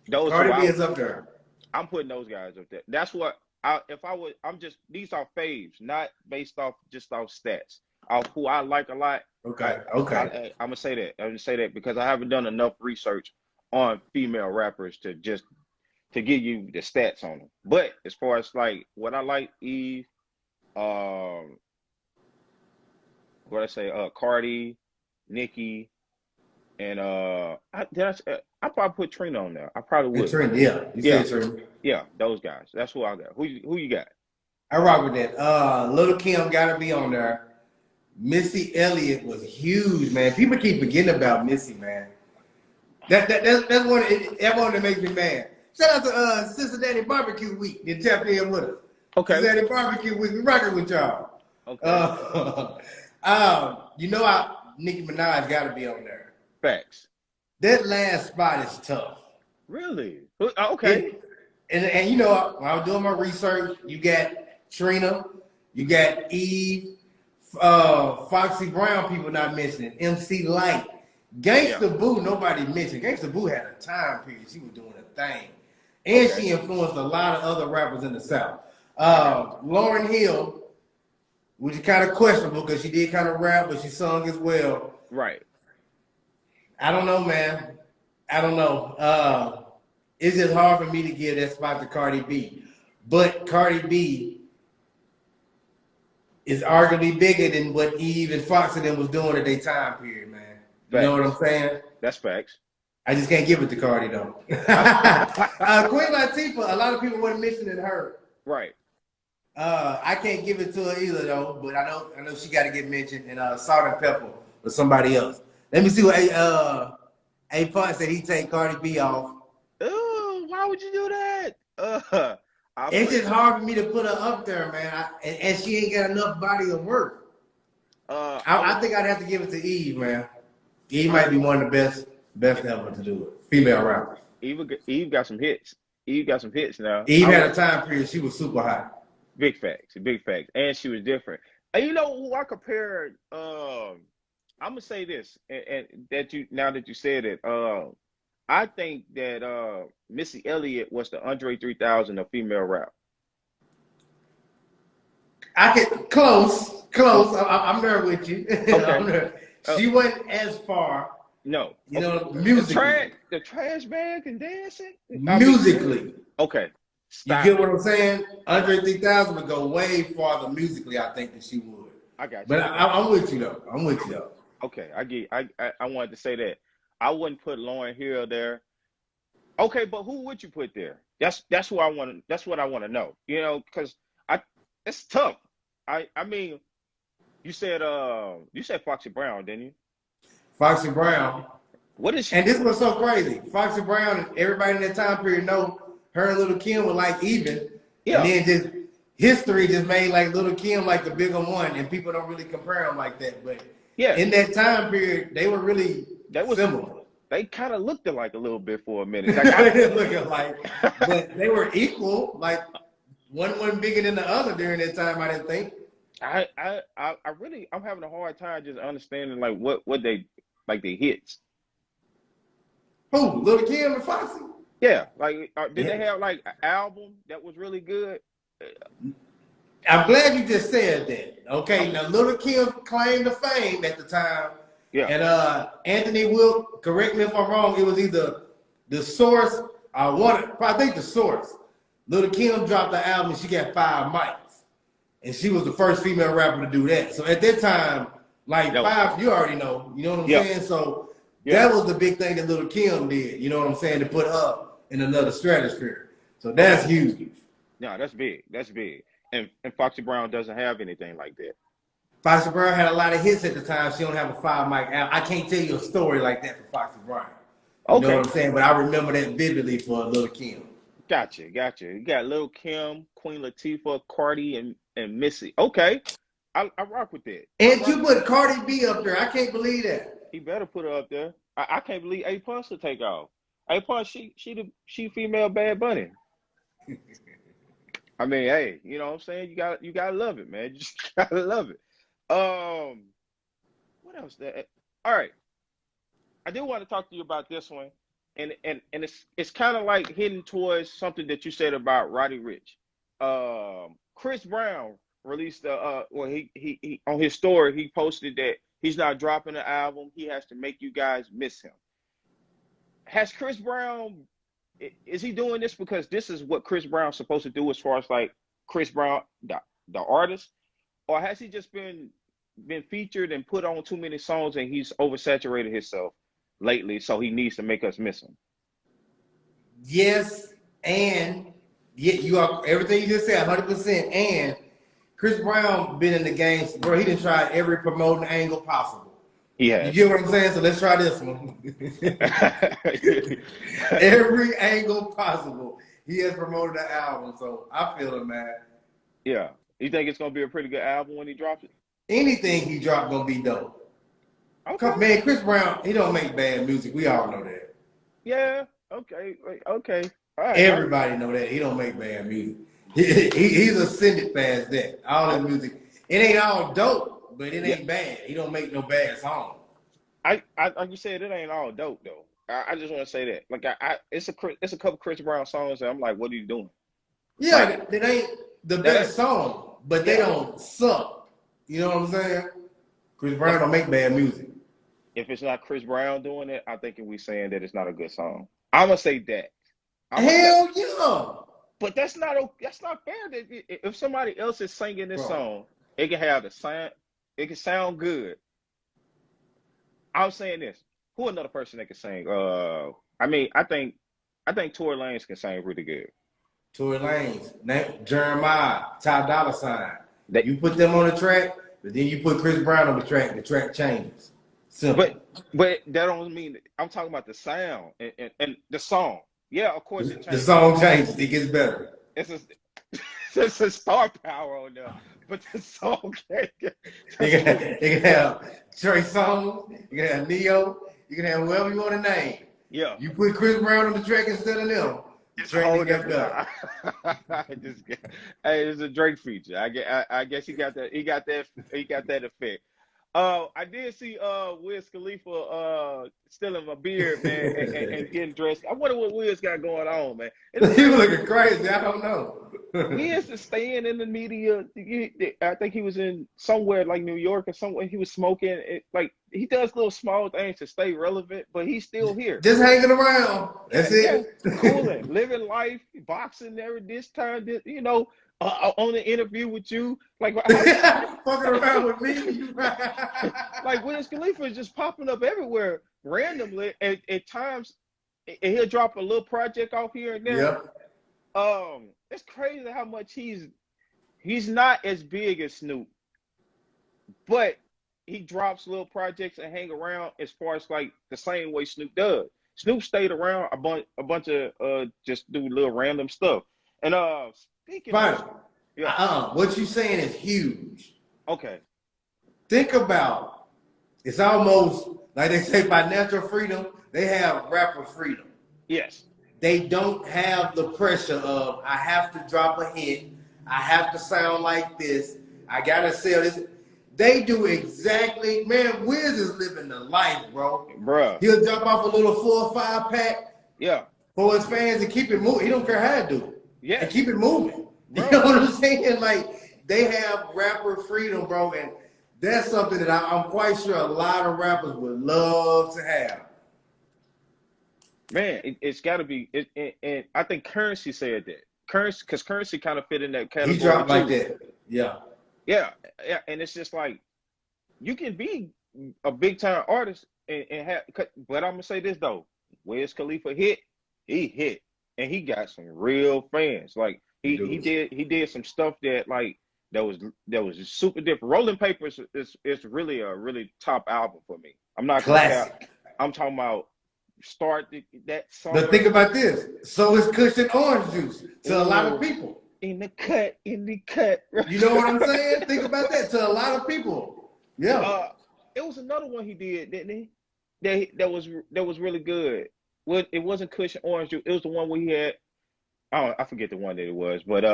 Speaker 2: Those who
Speaker 1: Cardi B is up there.
Speaker 2: I'm putting those guys up there. That's what I if I would. I'm just these are faves, not based off just off stats. Off who I like a lot.
Speaker 1: Okay. Okay.
Speaker 2: I'm gonna say that. I'm gonna say that because I haven't done enough research on female rappers to just to give you the stats on them. But as far as like what I like, Eve, what I say, Cardi, Nicki, and I probably put Trina on there. I probably
Speaker 1: Good
Speaker 2: would.
Speaker 1: trend. Yeah. You
Speaker 2: Yeah,
Speaker 1: said trend.
Speaker 2: yeah, those guys. That's who I got. Who you got?
Speaker 1: I rock with that. Little Kim gotta be on there. Missy Elliott was huge, man. People keep forgetting about Missy, man. That's one that one that makes me mad. Shout out to Cincinnati Barbecue Week. They tapped in with us.
Speaker 2: Okay,
Speaker 1: Cincinnati Barbecue Week. We rocking with y'all.
Speaker 2: okay.
Speaker 1: Nicki Minaj got to be on there.
Speaker 2: Facts.
Speaker 1: That last spot is tough.
Speaker 2: Really? Okay.
Speaker 1: And you know, when I was doing my research, you got Trina, you got Eve, Foxy Brown, people not mentioning, MC Light. Gangsta
Speaker 2: Yeah.
Speaker 1: Boo, nobody mentioned. Gangsta Boo had a time period. She was doing a thing. And
Speaker 2: Okay.
Speaker 1: she influenced a lot of other rappers in the South.
Speaker 2: I got you.
Speaker 1: Lauren Hill, which is kind of questionable because she did kind of rap, but she sung as well.
Speaker 2: Right.
Speaker 1: I don't know, man. I don't know. It's just hard for me to give that spot to Cardi B. But Cardi B is arguably bigger than what Eve and Fox and them was doing at their time period, man. You know what I'm saying?
Speaker 2: That's facts.
Speaker 1: I just can't give it to Cardi though. Queen Latifah, a lot of people weren't mentioning her.
Speaker 2: Right.
Speaker 1: I can't give it to her either though, but I know she got to get mentioned. And Salt and Pepper or somebody else. Let me see what A Punk said. He take Cardi B off.
Speaker 2: Oh, why would you do that?
Speaker 1: It's just hard for me to put her up there, man. And she ain't got enough body of work. I think I'd have to give it to Eve, man. Eve might be one of the best ever to do it. Female rappers.
Speaker 2: Eve got some hits. Eve got some hits now.
Speaker 1: Eve had a time period she was super hot.
Speaker 2: Big facts, and she was different. And you know who I compared? I'm gonna say this, and that you now that you said it, I think that Missy Elliott was the Andre 3000 of female rap.
Speaker 1: I get close. I'm there with you.
Speaker 2: Okay.
Speaker 1: She went as far.
Speaker 2: No.
Speaker 1: You know, musically.
Speaker 2: The trash bag and dancing.
Speaker 1: Musically.
Speaker 2: Okay.
Speaker 1: Stop. You get what I'm saying? Andre 3000 would go way farther musically, I think, than she would.
Speaker 2: I got you.
Speaker 1: But I'm with you though.
Speaker 2: Okay, I wanted to say that. I wouldn't put Lauryn Hill there. Okay, but who would you put there? That's who I want. That's what I want to know. You know, because it's tough. I mean, you said Foxy Brown, didn't you?
Speaker 1: Foxy Brown.
Speaker 2: What is she?
Speaker 1: And this was so crazy. Foxy Brown and everybody in that time period know her and Little Kim were like even.
Speaker 2: Yeah.
Speaker 1: And then just history just made like Little Kim like the bigger one, and people don't really compare them like that. But
Speaker 2: yeah,
Speaker 1: in that time period, they were really similar.
Speaker 2: They kind of looked alike a little bit for a minute.
Speaker 1: Like, they didn't look alike, but they were equal. Like one wasn't bigger than the other during that time. I didn't think.
Speaker 2: I'm having a hard time just understanding like what they like the hits.
Speaker 1: Who? Little Kim and Foxy?
Speaker 2: Yeah, like did they have like an album that was really good?
Speaker 1: I'm glad you just said that. Okay, now Little Kim claimed the fame at the time.
Speaker 2: Yeah.
Speaker 1: And Anthony will correct me if I'm wrong. It was either The Source I think The Source. Little Kim dropped the album. She got 5 mics, and she was the first female rapper to do that. So at that time, like you already know. You know what I'm saying? So that was the big thing that Little Kim did. You know what I'm saying? To put her in another stratosphere. So that's huge.
Speaker 2: No, that's big. That's big. And Foxy Brown doesn't have anything like that.
Speaker 1: Foxy Brown had a lot of hits at the time. She don't have a 5 mic album. I can't tell you a story like that for Foxy Brown. You know what
Speaker 2: Okay,
Speaker 1: I'm saying? But I remember that vividly for Lil Kim.
Speaker 2: gotcha. You got Lil Kim, Queen Latifah, Cardi, and Missy. Okay, I rock with that. I
Speaker 1: And
Speaker 2: rock.
Speaker 1: you put Cardi B up there. I can't believe that.
Speaker 2: He better put her up there. I can't believe A Plus to take off. A Plus, she female Bad Bunny. I mean, hey, you know what I'm saying? You gotta love it, man. You just gotta love it. What else? All right, I do want to talk to you about this one, and it's kind of like heading towards something that you said about Roddy Ricch. Chris Brown released well he on his story he posted that he's not dropping the album. He has to make you guys miss him. Has Chris Brown is he doing this because this is what Chris Brown's supposed to do as far as like Chris Brown the artist, or has he just been featured and put on too many songs and he's oversaturated himself lately, so he needs to make us miss him?
Speaker 1: Yes, and you are everything you just said, 100%. And Chris Brown been in the game, bro. He done tried every promoting angle possible.
Speaker 2: He
Speaker 1: You
Speaker 2: has.
Speaker 1: get what I'm saying? So let's try this one. Every angle possible, he has promoted the album. So I feel it, man.
Speaker 2: Yeah. You think it's gonna be a pretty good album when he drops it?
Speaker 1: Anything he dropped gonna be dope.
Speaker 2: Okay.
Speaker 1: Man, Chris Brown, he don't make bad music. We all know that.
Speaker 2: Yeah. Okay. Okay. All right.
Speaker 1: Everybody know that he don't make bad music. He's ascended past that. All his music, it ain't all dope, but it ain't bad. He don't make no bad songs.
Speaker 2: I like you said, it ain't all dope though. I just want to say that. Like it's a couple Chris Brown songs that I'm like, what are you doing?
Speaker 1: Yeah,
Speaker 2: Like,
Speaker 1: it ain't the best song, but they don't suck. You know what I'm saying? Chris Brown don't make bad music.
Speaker 2: If it's not Chris Brown doing it, I think we saying that it's not a good song. I'm gonna say that.
Speaker 1: Hell yeah.
Speaker 2: But that's not fair. That if somebody else is singing this song, it can have the sound. It can sound good. I'm saying this. Who another person that can sing? I mean, I think Tory Lanez can sing pretty good.
Speaker 1: Tory Lanez, Jeremiah, Ty Dolla $ign.
Speaker 2: That,
Speaker 1: You put them on the track, but then you put Chris Brown on the track changes. Simple.
Speaker 2: but that don't mean I'm talking about the sound and the song. Yeah, of course it changes.
Speaker 1: The song changes, it gets better.
Speaker 2: It's a star power on there, but the song can't get.
Speaker 1: You can have Trey Songz, you can have Neo, you can have whoever you want to name.
Speaker 2: Yeah.
Speaker 1: You put Chris Brown on the track instead of them. The track get better.
Speaker 2: Hey, it's a Drake feature. I guess he got that effect. I did see Wiz Khalifa stealing my beard, man, and getting dressed. I wonder what Wiz got going on, man.
Speaker 1: He was looking crazy. I don't know.
Speaker 2: Wiz is staying in the media. I think he was in somewhere like New York or somewhere. He was smoking. Like he does little small things to stay relevant, but he's still here.
Speaker 1: Just hanging around. That's it.
Speaker 2: Cooling, living life, boxing this time. You know. On the interview with you, like
Speaker 1: fucking around with me.
Speaker 2: Like Wiz Khalifa is just popping up everywhere randomly. At times, and he'll drop a little project off here and there.
Speaker 1: Yep.
Speaker 2: It's crazy how much he's not as big as Snoop, but he drops little projects and hang around as far as like the same way Snoop does. Snoop stayed around a bunch of just do little random stuff. And speaking of,
Speaker 1: what you saying is huge.
Speaker 2: Okay.
Speaker 1: Think about it's almost like they say financial freedom, they have rapper freedom.
Speaker 2: Yes.
Speaker 1: They don't have the pressure of I have to drop a hit, I have to sound like this, I gotta sell this. They do exactly, man, Wiz is living the life, bro.
Speaker 2: Bruh.
Speaker 1: He'll drop off a little 4 or 5 pack for his fans and keep it moving. He don't care how to do it.
Speaker 2: Yeah.
Speaker 1: And keep it moving.
Speaker 2: Bro.
Speaker 1: You know what I'm saying? Like, they have rapper freedom, bro, and that's something that I'm quite sure a lot of rappers would love to have.
Speaker 2: Man, it's got to be, and I think Currency said that. Because Currency kind of fit in that category.
Speaker 1: He dropped like that. Yeah.
Speaker 2: Yeah, and it's just like, you can be a big-time artist and have, but I'm going to say this, though. Wiz Khalifa he hit, and he got some real fans. Like, he did some stuff that, like, that was just super different. Rolling Papers is really a really top album for me. I'm not gonna cap.
Speaker 1: Classic.
Speaker 2: I'm talking about that
Speaker 1: But think
Speaker 2: song.
Speaker 1: about this. So is Cushion Orange Juice to a lot of
Speaker 2: Oh,
Speaker 1: people.
Speaker 2: in the cut, in the cut.
Speaker 1: You know what I'm saying? Think about that. To a lot of people. Yeah.
Speaker 2: uh, it was another one he did, didn't he? That was really good. Well, it wasn't Cushion Orange Juice. It was the one where he had. I forget the one that it was, but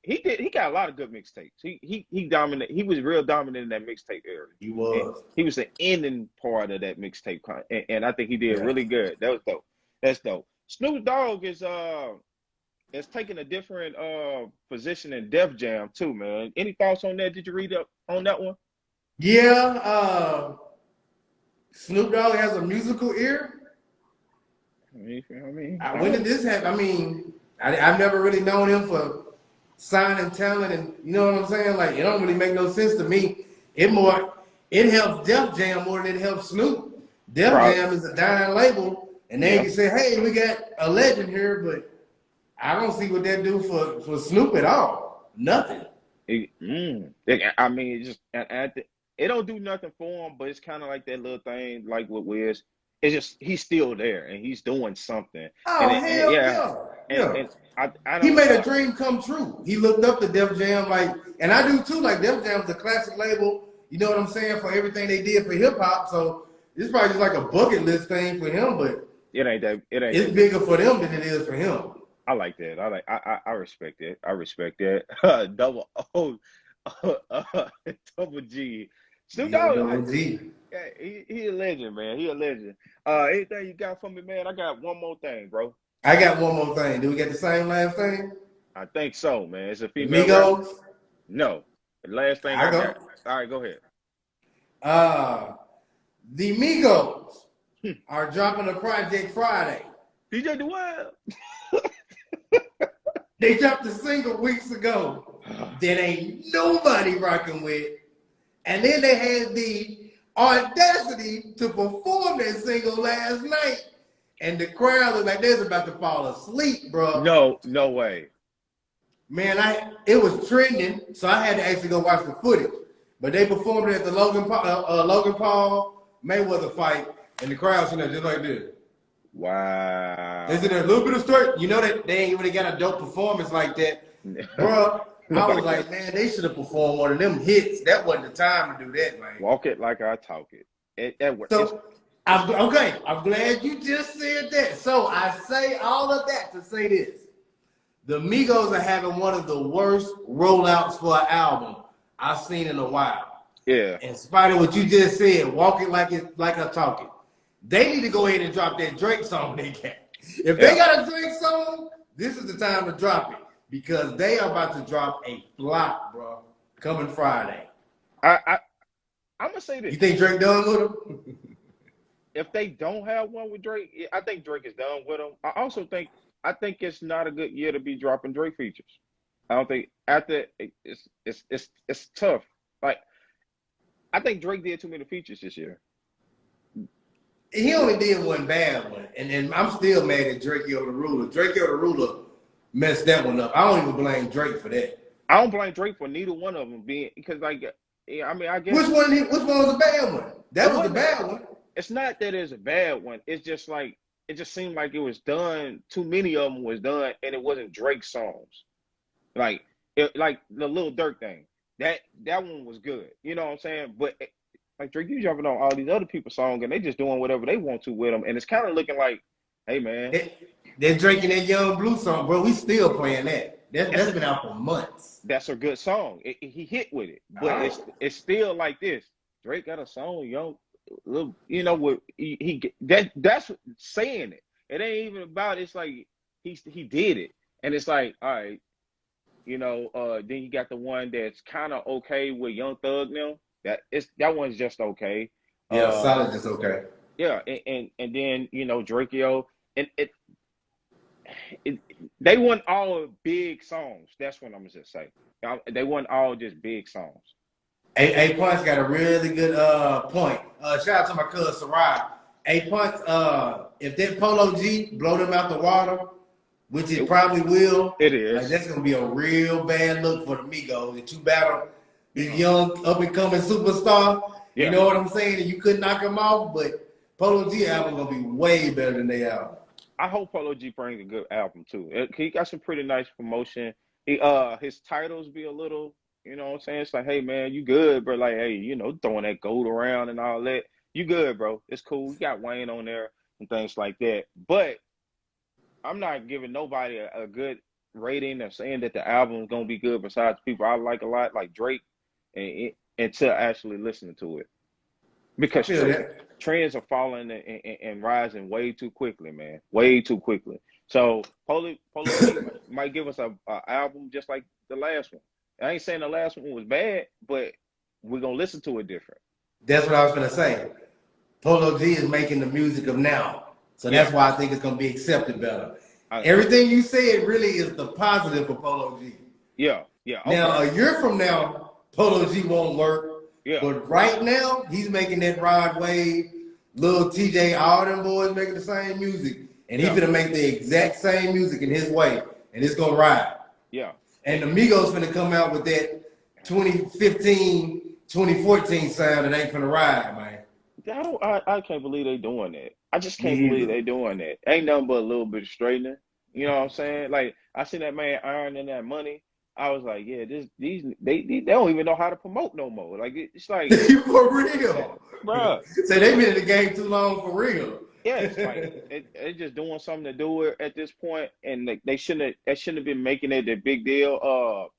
Speaker 2: he got a lot of good mixtapes. He dominated. He was real dominant in that mixtape era.
Speaker 1: He
Speaker 2: And
Speaker 1: was.
Speaker 2: he was the ending part of that mixtape, and I think he did
Speaker 1: Yeah.
Speaker 2: really good. That was dope. That's dope. Snoop Dogg is taking a different position in Def Jam too, man. Any thoughts on that? Did you read up on that one?
Speaker 1: Yeah. Snoop Dogg has a musical ear.
Speaker 2: You feel me?
Speaker 1: When did this happen? I mean, I've never really known him for signing talent, and you know what I'm saying? Like, it don't really make no sense to me. It helps Def Jam more than it helps Snoop. Def
Speaker 2: Probably.
Speaker 1: Jam is a dying label, and they
Speaker 2: Yeah.
Speaker 1: can say, "Hey, we got a legend here," but I don't see what that do for Snoop at all. Nothing.
Speaker 2: I mean, it just it don't do nothing for him, but it's kind of like that little thing, like with Wiz. It's just he's still there and he's doing something.
Speaker 1: Oh, hell
Speaker 2: Yeah,
Speaker 1: yeah. Yeah.
Speaker 2: and I
Speaker 1: He
Speaker 2: don't.
Speaker 1: made a dream come true. He looked up to Def Jam, like, and I do too. Like, Def Jam's a classic label. You know what I'm saying, for everything they did for hip hop. So it's probably just like a bucket list thing for him, but
Speaker 2: It ain't that. It ain't.
Speaker 1: it's bigger for them than it is for him.
Speaker 2: I like that. I respect it. I respect that. Double O, double G. Snoop
Speaker 1: Yeah,
Speaker 2: Dogg,
Speaker 1: double G.
Speaker 2: yeah, he a legend, man. He a legend. Anything you got for me, man? I got one more thing, bro.
Speaker 1: I got one more thing. Do we get the same last thing?
Speaker 2: I think so, man. It's a
Speaker 1: The
Speaker 2: female rapper.
Speaker 1: Migos.
Speaker 2: No, the last thing
Speaker 1: I
Speaker 2: I
Speaker 1: go.
Speaker 2: got. All right, go ahead.
Speaker 1: The Migos are dropping a project Friday.
Speaker 2: DJ Dwell.
Speaker 1: They dropped a single weeks ago that ain't nobody rocking with. And then they had the audacity to perform that single last night. And the crowd looked like they was about to fall asleep, bro.
Speaker 2: No way.
Speaker 1: Man, it was trending, so I had to actually go watch the footage. But they performed it at the Logan Paul Mayweather fight, and the crowd sitting there just like this.
Speaker 2: Wow.
Speaker 1: They sitting there a little bit of straight. You know that they ain't really got a dope performance like that, bro. I was like, man, they should have performed one of them hits. That wasn't the time to do that, man.
Speaker 2: Walk it like I talk it.
Speaker 1: So, I'm glad you just said that. So I say all of that to say this. The Migos are having one of the worst rollouts for an album I've seen in a while.
Speaker 2: Yeah.
Speaker 1: In spite of what you just said, walk it like I talk it. They need to go ahead and drop that Drake song they got. If they got a Drake song, this is the time to drop it. Because they are about to drop a flop, bro. Coming Friday.
Speaker 2: I'm gonna say this.
Speaker 1: You think Drake done with them?
Speaker 2: If they don't have one with Drake, I think Drake is done with them. I think it's not a good year to be dropping Drake features. I don't think after it's tough. Like, I think Drake did too many features this year.
Speaker 1: He only did one bad one, and I'm still mad at Drakeo the Ruler. Drakeo the Ruler messed that one up. I don't even blame Drake for that.
Speaker 2: I don't blame Drake for neither one of them being because, like, I mean, I guess
Speaker 1: Which one was the bad one? That was the bad one.
Speaker 2: It's not that it's a bad one. It's just like it just seemed like it was done. Too many of them was done, and it wasn't Drake songs. Like the Lil Durk thing. That one was good. You know what I'm saying? But like Drake, you jumping on all these other people's songs, and they just doing whatever they want to with them, and it's kind of looking like, hey man,
Speaker 1: they're drinking that Young Blue song, bro. We still playing that. That's been out for months.
Speaker 2: That's a good song. He hit with it, but it's still like this. Drake got a song, young. Little, you know what that's saying it. It ain't even about. It's like he did it, and it's like, all right, you know. Then you got the one that's kind of okay with Young Thug now. That one's just okay.
Speaker 1: Yeah, solid, just okay.
Speaker 2: Yeah, and then you know Drakeo, and they weren't all big songs. That's what I'm gonna just say. They weren't all just big songs.
Speaker 1: A Punch got a really good point. Shout out to my cousin Sarai. A Punch, if that Polo G blow them out the water, which it probably will.
Speaker 2: It
Speaker 1: Like
Speaker 2: is.
Speaker 1: that's gonna be a real bad look for the Migos that you battle this young up and coming superstar. You
Speaker 2: Yeah.
Speaker 1: know what I'm saying? And you couldn't knock him off, but Polo G album gonna be way better than they album.
Speaker 2: I hope Polo G brings a good album too. He got some pretty nice promotion. His titles be a little, you know what I'm saying? It's like, hey man, you good, bro. Like, hey, throwing that gold around and all that. You good, bro. It's cool. You got Wayne on there and things like that. But I'm not giving nobody a good rating or saying that the album is gonna be good besides people I like a lot, like Drake, until actually listening to it.
Speaker 1: I
Speaker 2: Because
Speaker 1: feel that.
Speaker 2: trends are falling and rising way too quickly, man. Way too quickly. So Polo G might give us a album just like the last one. I ain't saying the last one was bad, but we're gonna listen to it different.
Speaker 1: That's what I was gonna say. Polo G is making the music of now. So
Speaker 2: Yeah.
Speaker 1: that's why I think it's gonna be accepted better.
Speaker 2: I,
Speaker 1: Everything you said really is the positive for Polo G.
Speaker 2: yeah. Yeah.
Speaker 1: Now,
Speaker 2: Okay.
Speaker 1: a year from now, Polo G won't work.
Speaker 2: Yeah.
Speaker 1: But right now, he's making that Rod Wave, Lil TJ, all them boys making the same music. And he's
Speaker 2: Yeah.
Speaker 1: gonna make the exact same music in his way. And it's gonna ride.
Speaker 2: Yeah.
Speaker 1: And the Migos finna come out with that 2015, 2014 sound that ain't finna ride, man.
Speaker 2: I can't believe they doing that. I just
Speaker 1: Me
Speaker 2: can't believe
Speaker 1: either.
Speaker 2: they doing that. Ain't nothing but a little bit of straightening. You know what I'm saying? Like I seen that man earning that money. I was like, yeah, they don't even know how to promote no more. Like it's like,
Speaker 1: For real.
Speaker 2: bruh,
Speaker 1: So they been in the game too long for real.
Speaker 2: yes, like they just doing something to do it at this point, and they shouldn't have been making it a big deal.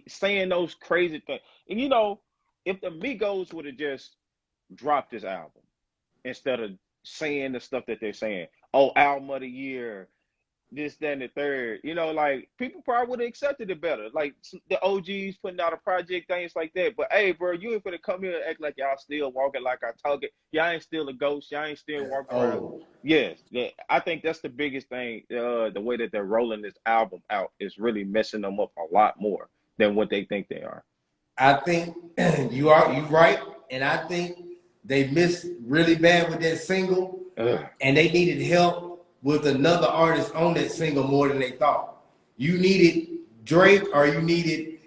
Speaker 2: Saying those crazy things, and if the Migos would have just dropped this album instead of saying the stuff that they're saying. Oh, album of the year, this, that, and the third. Like people probably would have accepted it better. Like the OGs putting out a project, things like that. But hey, bro, you ain't gonna come here and act like y'all still walking like I talk it. Y'all ain't still a ghost. Y'all ain't still walking around.
Speaker 1: Oh,
Speaker 2: Yes, yeah, I think that's the biggest thing. The way that they're rolling this album out is really messing them up a lot more than what they think they are.
Speaker 1: I think you right, and I think they missed really bad with that single,
Speaker 2: Ugh.
Speaker 1: and they needed help with another artist on that single more than they thought. You needed Drake, or you needed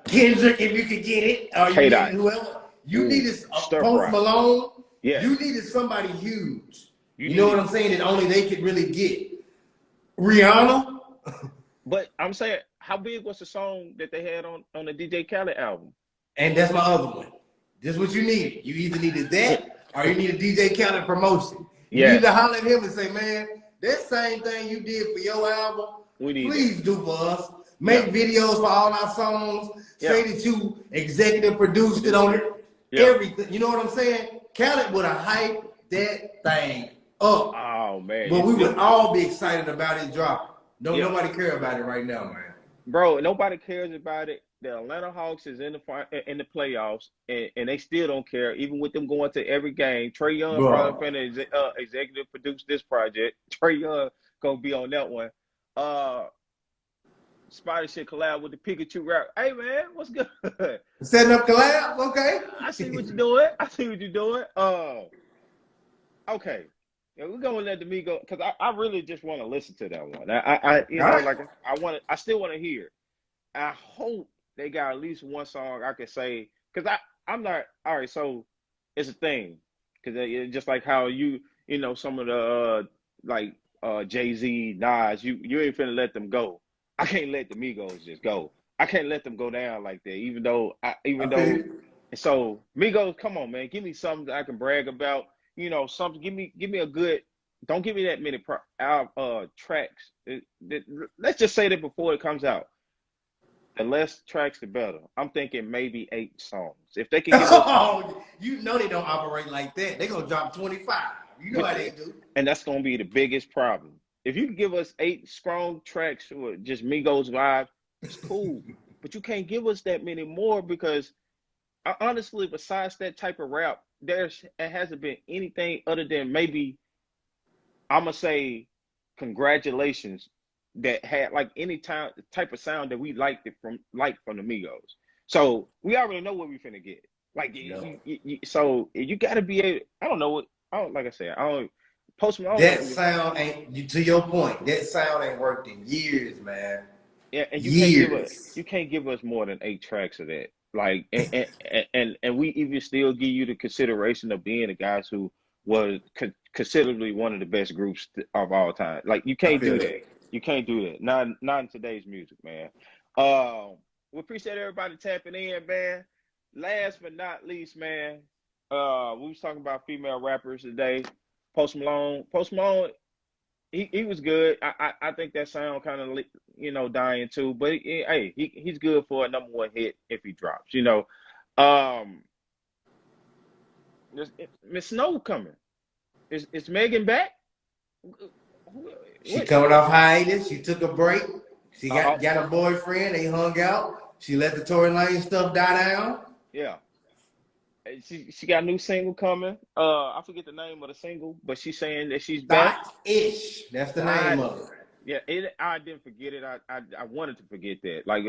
Speaker 1: Kendrick if you could get it, or you needed
Speaker 2: K-Dot.
Speaker 1: whoever. You
Speaker 2: Ooh,
Speaker 1: needed
Speaker 2: stir
Speaker 1: Post
Speaker 2: fry.
Speaker 1: Malone.
Speaker 2: Yes.
Speaker 1: You needed somebody huge.
Speaker 2: You
Speaker 1: You know what
Speaker 2: needed,
Speaker 1: I'm saying? That only they could really get. Rihanna.
Speaker 2: but I'm saying, how big was the song that they had on the DJ Khaled album?
Speaker 1: And that's my other one. This is what you needed. You either needed that or you needed DJ Khaled promotion. You need to
Speaker 2: Yes,
Speaker 1: holler at him and say, man, that same thing you did for your album,
Speaker 2: we need that.
Speaker 1: please do for us. Make
Speaker 2: Yeah,
Speaker 1: videos for all our songs.
Speaker 2: yeah,
Speaker 1: Say that you executive produced it on it.
Speaker 2: yeah.
Speaker 1: Everything. You know what I'm saying? Khaled would have hyped that thing up.
Speaker 2: Oh man,
Speaker 1: But we would all be excited about it dropping. No,
Speaker 2: yeah,
Speaker 1: nobody care about it right now, man.
Speaker 2: bro. Nobody cares about it. The Atlanta Hawks is in the playoffs, and they still don't care, even with them going to every game. Trey Young probably
Speaker 1: Bro.
Speaker 2: finna executive produce this project. Trey Young gonna be on that one. Uh, Spider should collab with the Pikachu rap. Hey man, what's good?
Speaker 1: Setting up collabs, okay?
Speaker 2: I see what you're doing. I see what you're doing. Okay. Yeah, we're gonna let the Migos because I really just want to listen to that one.
Speaker 1: All right.
Speaker 2: like I still want to hear it. I hope they got at least one song I can say because I'm not all right. So it's a thing because just like how some of the like Jay-Z, Nas, you ain't finna let them go. I can't let the Migos just go. I can't let them go down like that. Even
Speaker 1: I feel
Speaker 2: though
Speaker 1: you.
Speaker 2: so Migos, come on, man, give me something that I can brag about. Something. Give me a good. Don't give me that many tracks. Let's just say that before it comes out, the less tracks, the better. I'm thinking maybe 8 songs. If they can give us,
Speaker 1: Oh, you know they don't operate like that. They gonna drop 25. You know
Speaker 2: but
Speaker 1: how they do.
Speaker 2: and that's gonna be the biggest problem. If you can give us 8 strong tracks or just Migos vibe, it's cool. But you can't give us that many more because honestly, besides that type of rap, it hasn't been anything other than maybe I'm gonna say congratulations that had like any type of sound that we liked from the Migos. So we already know what we finna get. Like
Speaker 1: No.
Speaker 2: so you got to be able. I don't know what. I don't like I said. I don't. Post Malone don't
Speaker 1: That
Speaker 2: even.
Speaker 1: sound ain't, to your point, that sound ain't worked in years, man.
Speaker 2: Yeah, and
Speaker 1: Years.
Speaker 2: you can't give us more than 8 tracks of that. Like, and we even still give you the consideration of being the guys who was considerably one of the best groups of all time. Like, you
Speaker 1: I
Speaker 2: can't
Speaker 1: feel
Speaker 2: do
Speaker 1: that.
Speaker 2: that. You can't do that. Not in today's music, man. We appreciate everybody tapping in, man. Last but not least, man. We was talking about female rappers today. Post Malone. Post Malone, he was good. I think that sound kind of dying too, but hey, he's good for a number 1 hit if he drops. Um, Miss Snow coming. Is Megan back?
Speaker 1: She
Speaker 2: What?
Speaker 1: coming off hiatus. She took a break. She
Speaker 2: Uh, uh,
Speaker 1: got a boyfriend. They hung out. She let the Tory Lane stuff die down.
Speaker 2: yeah. She got a new single coming. I forget the name of the single, but she's saying that she's back.
Speaker 1: Thot-ish. That's the name
Speaker 2: Got
Speaker 1: of
Speaker 2: Yeah, I didn't forget it. I wanted to forget that. Like,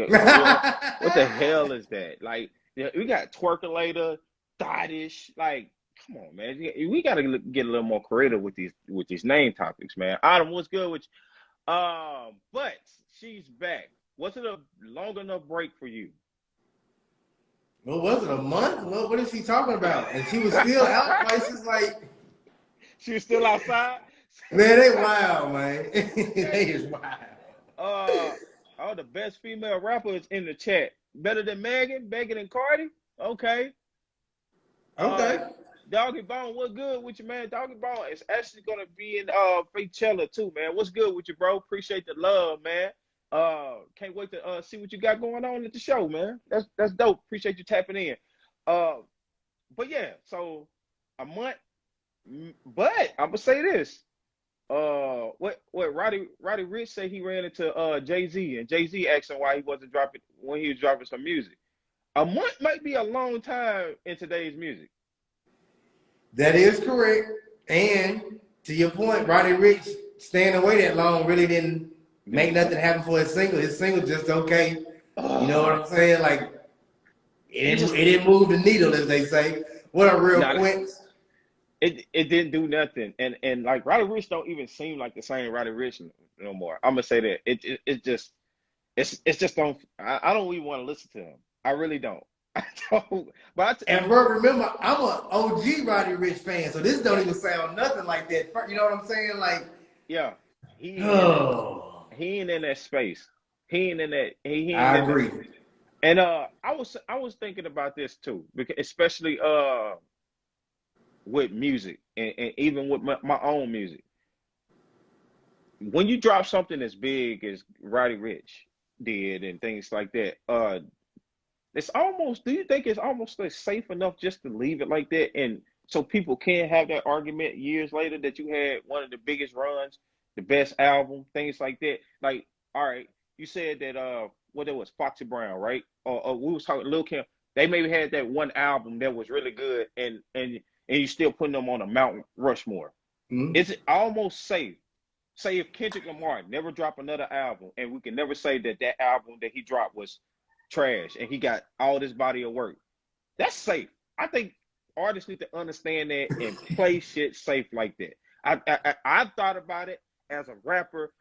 Speaker 2: what the
Speaker 1: it.
Speaker 2: hell is that? Like, yeah, we got twerkulator, thottish. Like, come on, man. We got to get a little more creative with these name topics, man. Autumn, what's good with you? But she's back. Was it a long enough break for you?
Speaker 1: What was it, a month? What is she talking about? And she was still out places like,
Speaker 2: She was still outside.
Speaker 1: man, they wild, man. They is wild.
Speaker 2: Uh, oh, the best female rapper is in the chat. Better than Megan and Cardi. Okay. Uh,
Speaker 1: Okay.
Speaker 2: Doggy Bone, what good with you, man? Doggy Bone is actually gonna be in Coachella too, man. What's good with you, bro? Appreciate the love, man. Can't wait to see what you got going on at the show, man. That's dope. Appreciate you tapping in. Uh, but yeah, so a month. But I'm gonna say this. What Roddy Rich said he ran into Jay-Z, and Jay-Z asked him why he wasn't dropping when he was dropping some music. A month might be a long time in today's music.
Speaker 1: That is correct. And to your point, Roddy Rich staying away that long really didn't make nothing happen for his single. His single just okay. You know what I'm saying? Like it didn't move the needle, as they say. What a real
Speaker 2: Nah,
Speaker 1: quince.
Speaker 2: it didn't do nothing, and like Roddy Rich don't even seem like the same Roddy Rich no more. I'm gonna say that it just it's just don't I don't even want to listen to him. I really don't. I don't. But
Speaker 1: And bro, remember, I'm a OG Roddy Rich fan, so this don't
Speaker 2: yeah,
Speaker 1: even sound nothing like that. You know what I'm saying? Like,
Speaker 2: yeah, he ain't in that
Speaker 1: oh,
Speaker 2: he ain't in that space. He ain't in that he ain't
Speaker 1: I
Speaker 2: in that.
Speaker 1: agree.
Speaker 2: And I was thinking about this too, because especially with music and even with my own music. When you drop something as big as Roddy Rich did and things like that, it's almost. Do you think it's almost like safe enough just to leave it like that, and so people can't have that argument years later that you had one of the biggest runs, the best album, things like that. Like, all right, you said that what it was Foxy Brown, right? Or we was talking Lil Kim. They maybe had that one album that was really good, and you still putting them on a Mount Rushmore.
Speaker 1: Mm-hmm.
Speaker 2: Is it almost safe? Say if Kendrick Lamar never drop another album, and we can never say that that album that he dropped was trash, and he got all this body of work. That's safe. I think artists need to understand that and play shit safe like that. I've thought about it as a rapper,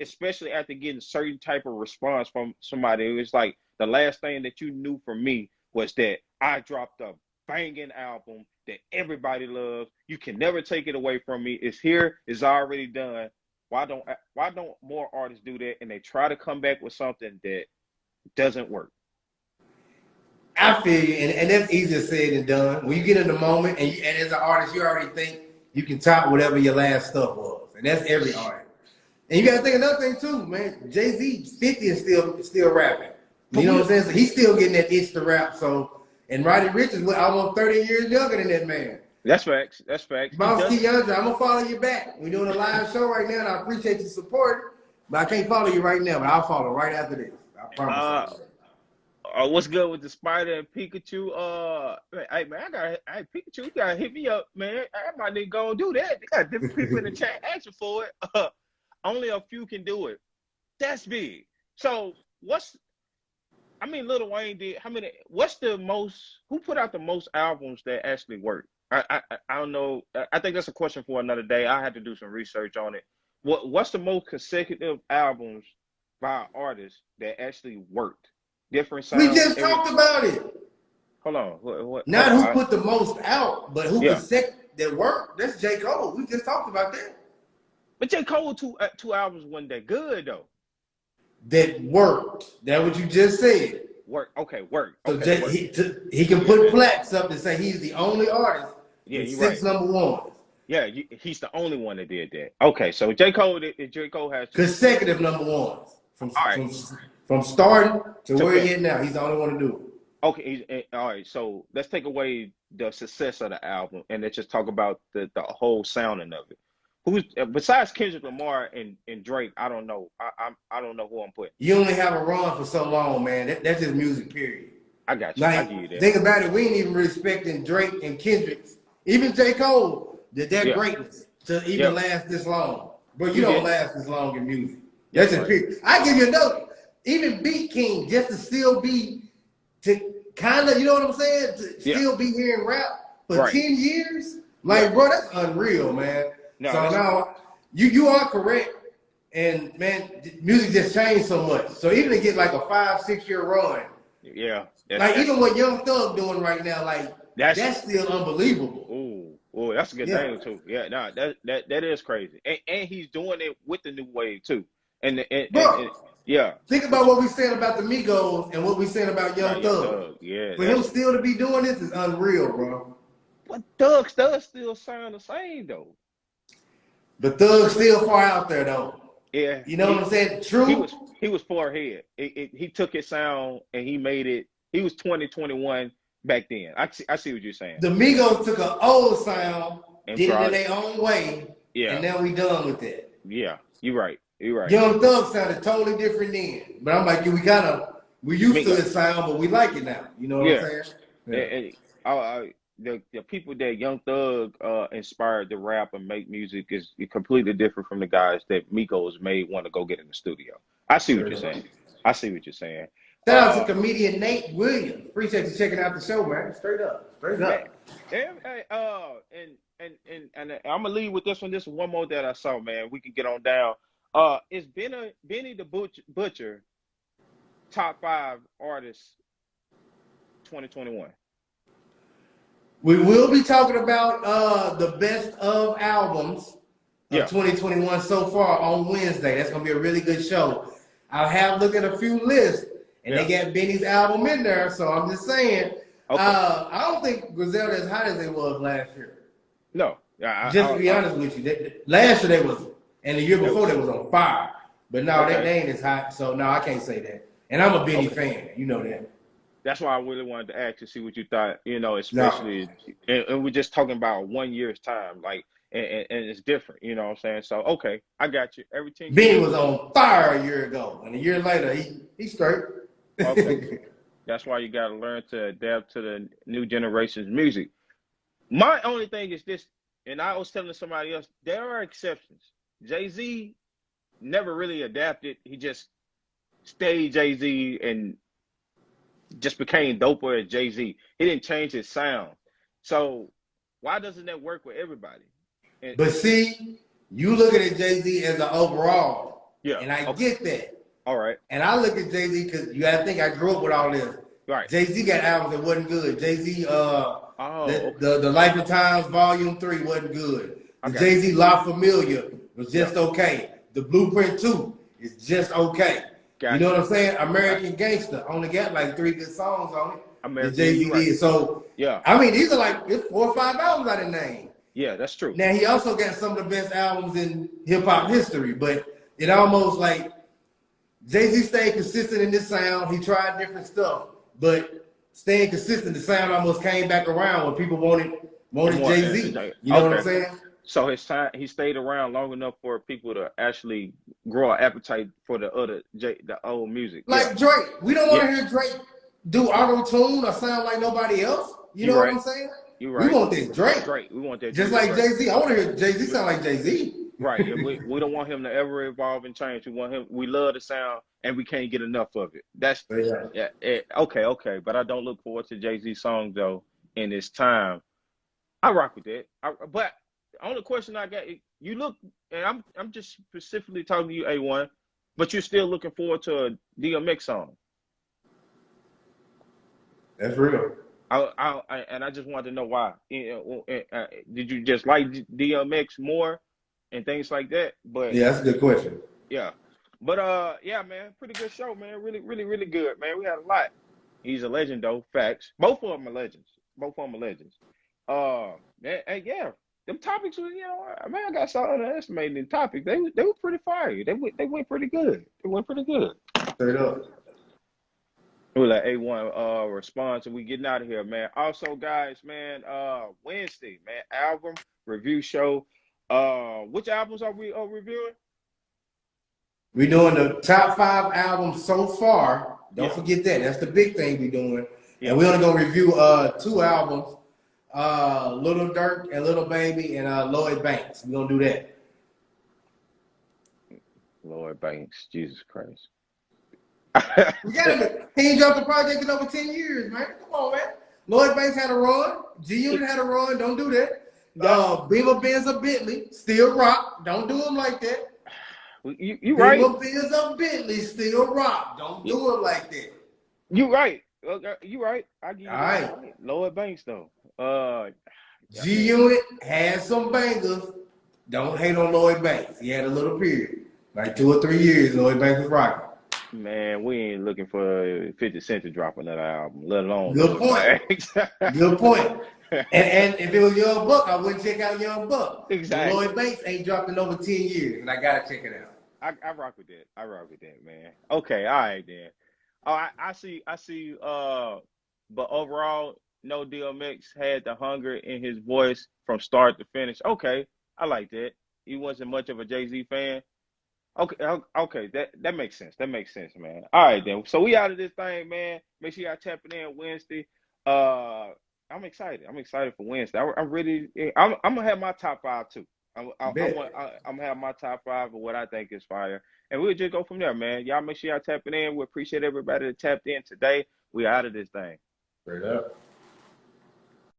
Speaker 2: especially after getting certain type of response from somebody. It was like the last thing that you knew from me was that I dropped a banging album that everybody loves. You can never take it away from me. It's here. It's already done. Why don't more artists do that and they try to come back with something that doesn't work?
Speaker 1: I feel you, and that's easier said than done. When you get in the moment, and as an artist, you already think you can top whatever your last stuff was, and that's every artist. And you got to think another thing too, man. Jay-Z 50 is still rapping.
Speaker 2: For
Speaker 1: You know what
Speaker 2: real.
Speaker 1: I'm saying? So he's still getting that itch to rap. So, and Roddy Ricch is almost 30 years younger than that man.
Speaker 2: That's facts. That's facts. He
Speaker 1: Boss
Speaker 2: does.
Speaker 1: Keandre, I'm gonna follow you back. We're doing a live show right now, and I appreciate your support. But I can't follow you right now, but I'll follow right after this. I promise I
Speaker 2: Uh,
Speaker 1: will.
Speaker 2: what's good with the Spider and Pikachu? Hey man, hey Pikachu, you gotta hit me up, man. I might need to go and do that. They got different people in the chat asking for it. Only a few can do it. That's big. So Lil Wayne did how many? What's the most? Who put out the most albums that actually work? I don't know. I think that's a question for another day. I had to do some research on it. What's the most consecutive albums by artists that actually worked? Different
Speaker 1: We
Speaker 2: sounds
Speaker 1: just
Speaker 2: every.
Speaker 1: talked about it.
Speaker 2: Hold on. Hold
Speaker 1: Not
Speaker 2: on.
Speaker 1: who put the most out, but who could
Speaker 2: Yeah.
Speaker 1: set that work. That's J. Cole. We just talked about that.
Speaker 2: But J. Cole two albums wasn't that good though.
Speaker 1: That worked. That what you just said.
Speaker 2: Work. Okay. Work.
Speaker 1: So
Speaker 2: Okay. Work.
Speaker 1: he can
Speaker 2: Yeah.
Speaker 1: put plaques up and say he's the only artist
Speaker 2: Yeah.
Speaker 1: with
Speaker 2: You're
Speaker 1: 6
Speaker 2: right.
Speaker 1: number ones.
Speaker 2: Yeah. He's the only one that did that. Okay. So J. Cole has two.
Speaker 1: Consecutive number ones.
Speaker 2: All right.
Speaker 1: From starting to
Speaker 2: To
Speaker 1: where he
Speaker 2: finish.
Speaker 1: is now. He's the only one to do it.
Speaker 2: Okay, all right. So let's take away the success of the album and let's just talk about the whole sounding of it. Who's besides Kendrick Lamar and Drake? I don't know. I don't know who I'm putting.
Speaker 1: You only have a run for so long, man. That's just music, period.
Speaker 2: I got you. I give you
Speaker 1: Like,
Speaker 2: that.
Speaker 1: think about it. We ain't even respecting Drake and Kendrick's, even J. Cole, their
Speaker 2: Yeah.
Speaker 1: greatness to even
Speaker 2: Yep.
Speaker 1: last this long. But you
Speaker 2: You
Speaker 1: don't
Speaker 2: didn't.
Speaker 1: last this long in music.
Speaker 2: That's
Speaker 1: That's just
Speaker 2: right.
Speaker 1: period. I give you another. Even Beat King, just to still be, to kind of, you know what I'm saying? To
Speaker 2: Yeah.
Speaker 1: still be hearing rap for
Speaker 2: Right.
Speaker 1: 10 years? Like,
Speaker 2: Yeah.
Speaker 1: bro, that's unreal, man.
Speaker 2: No,
Speaker 1: So
Speaker 2: that's
Speaker 1: now, you are correct. And, man, music just changed so much. So even to get like a 5, 6 year run,
Speaker 2: yeah.
Speaker 1: like even what Young Thug doing right now, like
Speaker 2: That's
Speaker 1: that's still unbelievable.
Speaker 2: that's a good
Speaker 1: Yeah,
Speaker 2: name too. Yeah, no, that is crazy. And he's doing it with the new wave too. And
Speaker 1: bro.
Speaker 2: yeah,
Speaker 1: Think about what we said about the Migos and what we said about
Speaker 2: about
Speaker 1: Young
Speaker 2: Young
Speaker 1: Thug.
Speaker 2: Thug. Yeah,
Speaker 1: For him still to be doing this is unreal, bro.
Speaker 2: but Thug does still sound the same though.
Speaker 1: But Thug's still far out there though.
Speaker 2: Yeah,
Speaker 1: You know what I'm saying? True.
Speaker 2: he was far ahead. He took his sound and he made it. He was 2021 back then. I see what you're saying.
Speaker 1: The Migos took an old sound,
Speaker 2: And
Speaker 1: did it in
Speaker 2: brought
Speaker 1: their own way,
Speaker 2: yeah,
Speaker 1: and now we done with it.
Speaker 2: yeah. You're right. You're right.
Speaker 1: Young Thug sounded totally different then. But I'm like, we used to
Speaker 2: Mingo.
Speaker 1: his sound, but we like it now. You know what I'm
Speaker 2: Yeah.
Speaker 1: saying?
Speaker 2: And,
Speaker 1: Yeah.
Speaker 2: and the people that Young Thug inspired to rap and make music is completely different from the guys that Migos made want to go get in the studio. I see what
Speaker 1: Straight
Speaker 2: you're
Speaker 1: up.
Speaker 2: saying. I see what you're saying.
Speaker 1: Shout out to comedian Nate Williams. Appreciate you checking out the show, man. Straight up. Straight
Speaker 2: Man,
Speaker 1: up.
Speaker 2: and I'm gonna leave with this one. This is one more that I saw, man. We can get on down. Is Benny the Butcher top 5 artists 2021?
Speaker 1: We will be talking about the best of albums of
Speaker 2: Yeah,
Speaker 1: 2021 so far on Wednesday. That's gonna be a really good show. I have looked at a few lists and they
Speaker 2: yeah.
Speaker 1: got Benny's album in there, so I'm just saying.
Speaker 2: Okay.
Speaker 1: I don't think Griselda as hot as they was last year.
Speaker 2: No.
Speaker 1: Just to be honest with you, last year they was, and the year before they was on fire. But no,
Speaker 2: Okay.
Speaker 1: they ain't as hot. So no, I can't say that. And I'm a Benny
Speaker 2: Okay.
Speaker 1: fan. You know that.
Speaker 2: That's why I really wanted to ask to see what you thought,
Speaker 1: No,
Speaker 2: especially, and we're just talking about 1 year's time, like, and it's different, you know what I'm saying? So, okay, I got you. Everything you
Speaker 1: Benny
Speaker 2: said
Speaker 1: was
Speaker 2: was
Speaker 1: on fire a year ago, and a year later he straight.
Speaker 2: okay. That's why you got to learn to adapt to the new generation's music. My only thing is this, and I was telling somebody else, there are exceptions. Jay-Z never really adapted. He just stayed Jay-Z and just became doper as Jay-Z. He didn't change his sound. So why doesn't that work with everybody?
Speaker 1: But see, you look at it Jay-Z as an overall,
Speaker 2: Yeah.
Speaker 1: and I
Speaker 2: Okay.
Speaker 1: get that.
Speaker 2: All right.
Speaker 1: And I look at Jay-Z because you gotta think I grew up with all this.
Speaker 2: Right.
Speaker 1: Jay-Z got albums that wasn't good. Jay-Z,
Speaker 2: Oh, okay.
Speaker 1: the Life and Times Volume 3 wasn't good.
Speaker 2: I
Speaker 1: The
Speaker 2: got you.
Speaker 1: Jay-Z La Familia was
Speaker 2: Yeah.
Speaker 1: just okay. The Blueprint 2 is just okay. You know
Speaker 2: Got
Speaker 1: what
Speaker 2: you.
Speaker 1: I'm saying? American Gangster only got like 3 good songs on it that
Speaker 2: American,
Speaker 1: Jay-Z
Speaker 2: you're right.
Speaker 1: did. So,
Speaker 2: Yeah.
Speaker 1: I mean, these are like it's 4 or 5 albums I didn't name.
Speaker 2: Yeah, that's true.
Speaker 1: Now, he also got some of the best albums in hip-hop history, but it almost like Jay-Z stayed consistent in this sound. He tried different stuff, but staying consistent, the sound almost came back around when people wanted Jay-Z. You know what I'm
Speaker 2: Okay.
Speaker 1: saying?
Speaker 2: So his time, he stayed around long enough for people to actually grow an appetite for the old music. Yeah.
Speaker 1: Like Drake. We don't want
Speaker 2: Yeah.
Speaker 1: to hear Drake do auto-tune or sound like nobody else. You
Speaker 2: You're
Speaker 1: know what
Speaker 2: right.
Speaker 1: I'm saying?
Speaker 2: You're
Speaker 1: We
Speaker 2: right.
Speaker 1: want this Drake.
Speaker 2: Drake. We want that
Speaker 1: Just
Speaker 2: Drake.
Speaker 1: like
Speaker 2: Right.
Speaker 1: Jay-Z. I want to hear Jay-Z sound like Jay-Z.
Speaker 2: Right. And we don't want him to ever evolve and change. We want him. We love the sound, and we can't get enough of it. That's
Speaker 1: Yeah.
Speaker 2: okay. But I don't look forward to Jay-Z songs though in this time. I rock with that. But the only question I got, you look, and I'm just specifically talking to you, A1, but you're still looking forward to a DMX song.
Speaker 1: That's real.
Speaker 2: And I just wanted to know why. Did you just like DMX more and things like that? But
Speaker 1: Yeah, that's a good question.
Speaker 2: yeah, but yeah, man, pretty good show, man. Really, really, really good, man. We had a lot. He's a legend, though. Facts. Both of them are legends. Both of them are legends. And yeah, them topics were, man, I got so underestimated in topics. They were pretty fire. They went pretty good. They went pretty good.
Speaker 1: Straight up.
Speaker 2: We'll let A1 respond, and we getting out of here, man. Also, guys, man, Wednesday, man, album review show. Which albums are we reviewing?
Speaker 1: We doing the top 5 albums so far. Don't
Speaker 2: Yeah,
Speaker 1: forget that. That's the big thing we doing.
Speaker 2: yeah.
Speaker 1: And we're only gonna review 2 albums, Little Durk and Little Baby and Lloyd Banks. We're gonna do that.
Speaker 2: Lord Banks, Jesus Christ.
Speaker 1: We gotta he ain't dropped a project in over 10 years, man. Come on, man. Lloyd Banks had a run. G Unit had a run. Don't do that. Beamer Benz or Bentley, still rock. Don't do them like that.
Speaker 2: You right.
Speaker 1: Beamer Benz or Bentley, still rock. Don't do them like that.
Speaker 2: You right. You right. I give you
Speaker 1: All
Speaker 2: that.
Speaker 1: right.
Speaker 2: Lloyd Banks though.
Speaker 1: G Unit had some bangers. Don't hate on Lloyd Banks. He had a little period, like 2 or 3 years. Lloyd Banks was rocking.
Speaker 2: Man, we ain't looking for 50 Cent to drop another album, let alone
Speaker 1: Good
Speaker 2: Lloyd
Speaker 1: point.
Speaker 2: Banks.
Speaker 1: Good point. And if it was Young Buck, I wouldn't check out Young Buck.
Speaker 2: Exactly.
Speaker 1: Lloyd Banks ain't dropped in over 10 years, and I gotta check it out.
Speaker 2: I rock with that. I rock with that, man. Okay, all right then. Oh, I see. But overall, no, DMX had the hunger in his voice from start to finish. Okay, I like that. He wasn't much of a Jay-Z fan. Okay, that makes sense. That makes sense, man. All right then. So we out of this thing, man. Make sure y'all tapping in Wednesday. I'm excited. I'm excited for Wednesday. I'm really. I'm gonna have my top 5 too. I'm gonna have my top 5 of what I think is fire, and we'll just go from there, man. Y'all make sure y'all tapping in. We appreciate everybody that tapped in today. We out of this thing.
Speaker 1: Straight up.